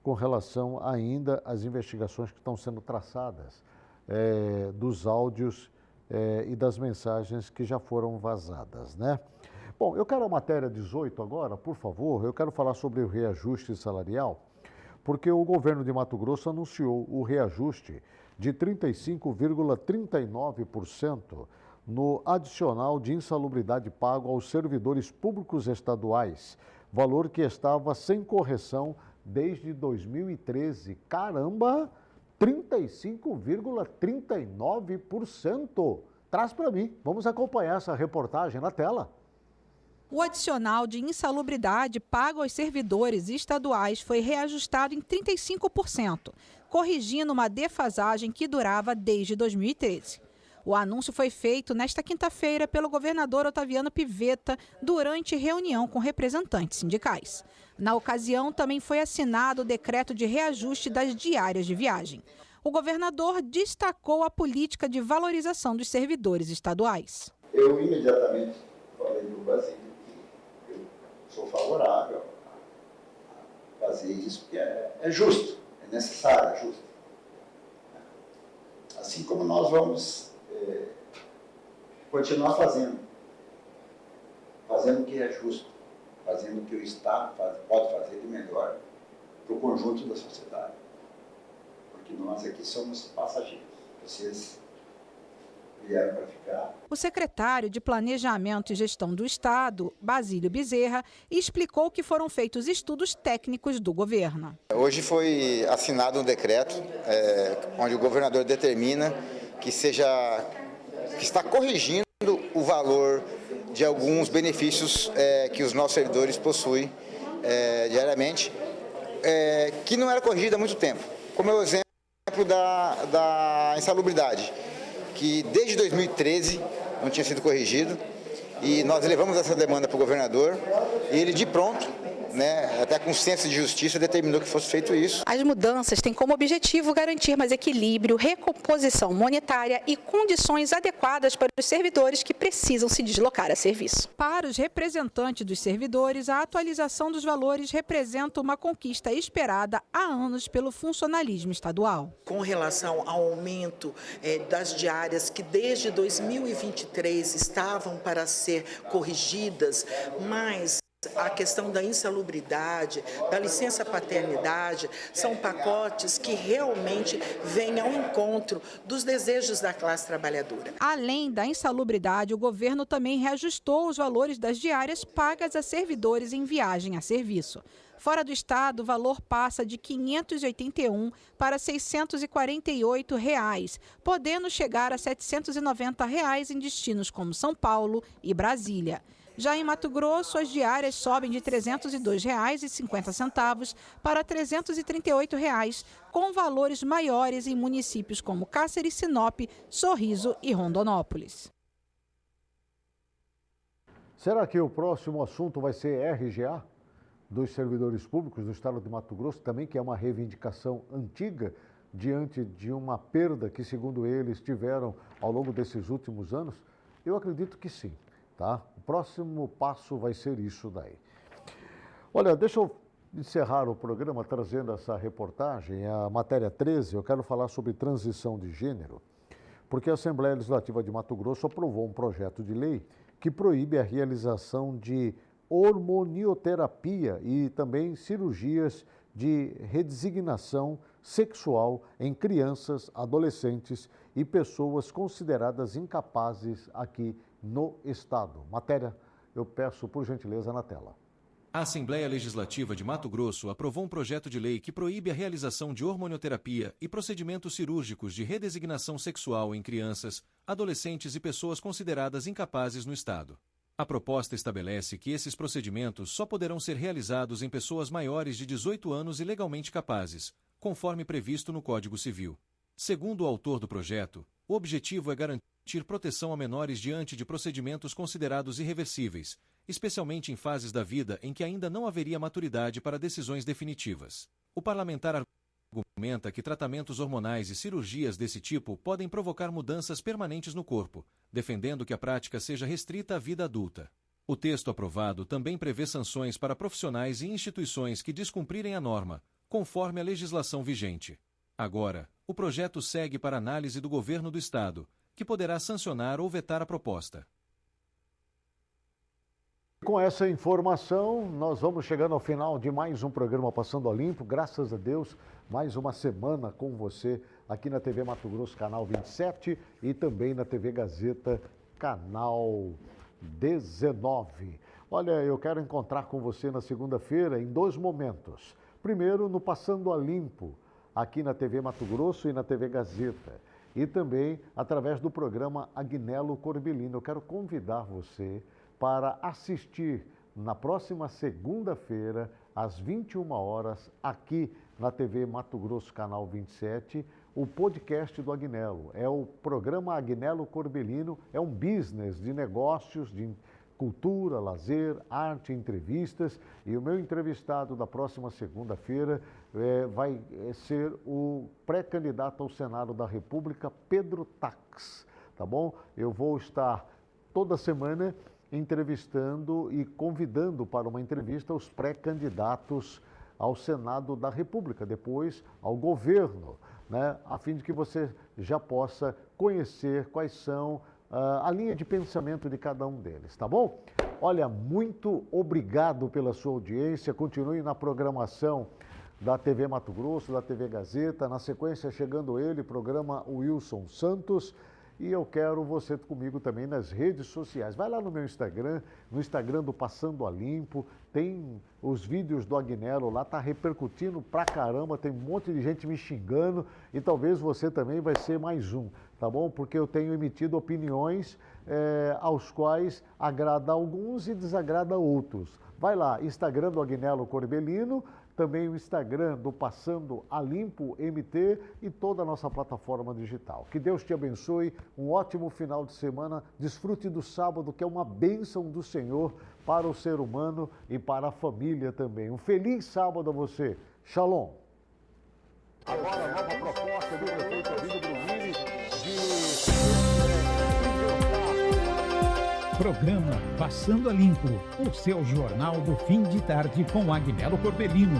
com relação ainda às investigações que estão sendo traçadas, dos áudios e das mensagens que já foram vazadas, né? Bom, eu quero a matéria 18 agora, por favor, eu quero falar sobre o reajuste salarial, porque o governo de Mato Grosso anunciou o reajuste de 35,39% no adicional de insalubridade pago aos servidores públicos estaduais, valor que estava sem correção desde 2013. Caramba, 35,39%. Traz para mim, vamos acompanhar essa reportagem na tela. O adicional de insalubridade pago aos servidores estaduais foi reajustado em 35%, corrigindo uma defasagem que durava desde 2013. O anúncio foi feito nesta quinta-feira pelo governador Otaviano Pivetta durante reunião com representantes sindicais. Na ocasião, também foi assinado o decreto de reajuste das diárias de viagem. O governador destacou a política de valorização dos servidores estaduais. Eu imediatamente falei para o Basílio que eu sou favorável a fazer isso, porque é justo, é necessário, é justo. Assim como nós vamos continuar fazendo o que é justo, fazendo o que o Estado pode fazer de melhor para o conjunto da sociedade. Porque nós aqui somos passageiros, vocês vieram para ficar. O secretário de Planejamento e Gestão do Estado, Basílio Bezerra, explicou que foram feitos estudos técnicos do governo. Hoje foi assinado um decreto onde o governador determina que está corrigindo o valor de alguns benefícios que os nossos servidores possuem diariamente, que não era corrigido há muito tempo. Como é o exemplo da insalubridade, que desde 2013 não tinha sido corrigido, e nós levamos essa demanda para o governador, e ele de pronto, até com senso de justiça, determinou que fosse feito isso. As mudanças têm como objetivo garantir mais equilíbrio, recomposição monetária e condições adequadas para os servidores que precisam se deslocar a serviço. Para os representantes dos servidores, a atualização dos valores representa uma conquista esperada há anos pelo funcionalismo estadual. Com relação ao aumento das diárias que desde 2023 estavam para ser corrigidas, mas A questão da insalubridade, da licença paternidade, são pacotes que realmente vêm ao encontro dos desejos da classe trabalhadora. Além da insalubridade, o governo também reajustou os valores das diárias pagas a servidores em viagem a serviço. Fora do estado, o valor passa de R$ 581 para R$ 648, podendo chegar a R$ 790 em destinos como São Paulo e Brasília. Já em Mato Grosso, as diárias sobem de R$ 302,50 para R$ 338, com valores maiores em municípios como Cáceres, Sinop, Sorriso e Rondonópolis. Será que o próximo assunto vai ser RGA dos servidores públicos do estado de Mato Grosso, também que é uma reivindicação antiga diante de uma perda que, segundo eles, tiveram ao longo desses últimos anos? Eu acredito que sim. Tá? O próximo passo vai ser isso daí. Olha, deixa eu encerrar o programa trazendo essa reportagem, a matéria 13, eu quero falar sobre transição de gênero, porque a Assembleia Legislativa de Mato Grosso aprovou um projeto de lei que proíbe a realização de hormonioterapia e também cirurgias de redesignação sexual em crianças, adolescentes e pessoas consideradas incapazes aqui no estado. Matéria, eu peço por gentileza na tela. A Assembleia Legislativa de Mato Grosso aprovou um projeto de lei que proíbe a realização de hormonioterapia e procedimentos cirúrgicos de redesignação sexual em crianças, adolescentes e pessoas consideradas incapazes no estado. A proposta estabelece que esses procedimentos só poderão ser realizados em pessoas maiores de 18 anos e legalmente capazes, conforme previsto no Código Civil. Segundo o autor do projeto, o objetivo é garantir proteção a menores diante de procedimentos considerados irreversíveis, especialmente em fases da vida em que ainda não haveria maturidade para decisões definitivas. O parlamentar argumenta que tratamentos hormonais e cirurgias desse tipo podem provocar mudanças permanentes no corpo, defendendo que a prática seja restrita à vida adulta. O texto aprovado também prevê sanções para profissionais e instituições que descumprirem a norma, conforme a legislação vigente. Agora, o projeto segue para análise do governo do estado, que poderá sancionar ou vetar a proposta. Com essa informação, nós vamos chegando ao final de mais um programa Passando a Limpo. Graças a Deus, mais uma semana com você aqui na TV Mato Grosso, canal 27, e também na TV Gazeta, canal 19. Olha, eu quero encontrar com você na segunda-feira em 2 momentos. Primeiro, no Passando a Limpo, aqui na TV Mato Grosso e na TV Gazeta. E também através do programa Agnello Corbellino. Eu quero convidar você para assistir na próxima segunda-feira, às 21 horas, aqui na TV Mato Grosso, canal 27, o podcast do Agnello. É o programa Agnello Corbellino, é um business de negócios, de cultura, lazer, arte, entrevistas. E o meu entrevistado da próxima segunda-feira vai ser o pré-candidato ao Senado da República, Pedro Tax, tá bom? Eu vou estar toda semana entrevistando e convidando para uma entrevista os pré-candidatos ao Senado da República, depois ao governo, né? A fim de que você já possa conhecer quais são a linha de pensamento de cada um deles, tá bom? Olha, muito obrigado pela sua audiência, continue na programação da TV Mato Grosso, da TV Gazeta, na sequência chegando ele, programa Wilson Santos, e eu quero você comigo também nas redes sociais. Vai lá no meu Instagram, no Instagram do Passando a Limpo, tem os vídeos do Agnello lá, tá repercutindo pra caramba, tem um monte de gente me xingando e talvez você também vai ser mais um, tá bom? Porque eu tenho emitido opiniões aos quais agrada alguns e desagrada outros. Vai lá, Instagram do Agnello Corbellino, também o Instagram do Passando a Limpo MT e toda a nossa plataforma digital. Que Deus te abençoe, um ótimo final de semana, desfrute do sábado, que é uma bênção do Senhor para o ser humano e para a família também. Um feliz sábado a você. Shalom. Agora a nova proposta do prefeito Ovidio Brunini de... Programa Passando a Limpo, o seu jornal do fim de tarde com Agnello Corbellino.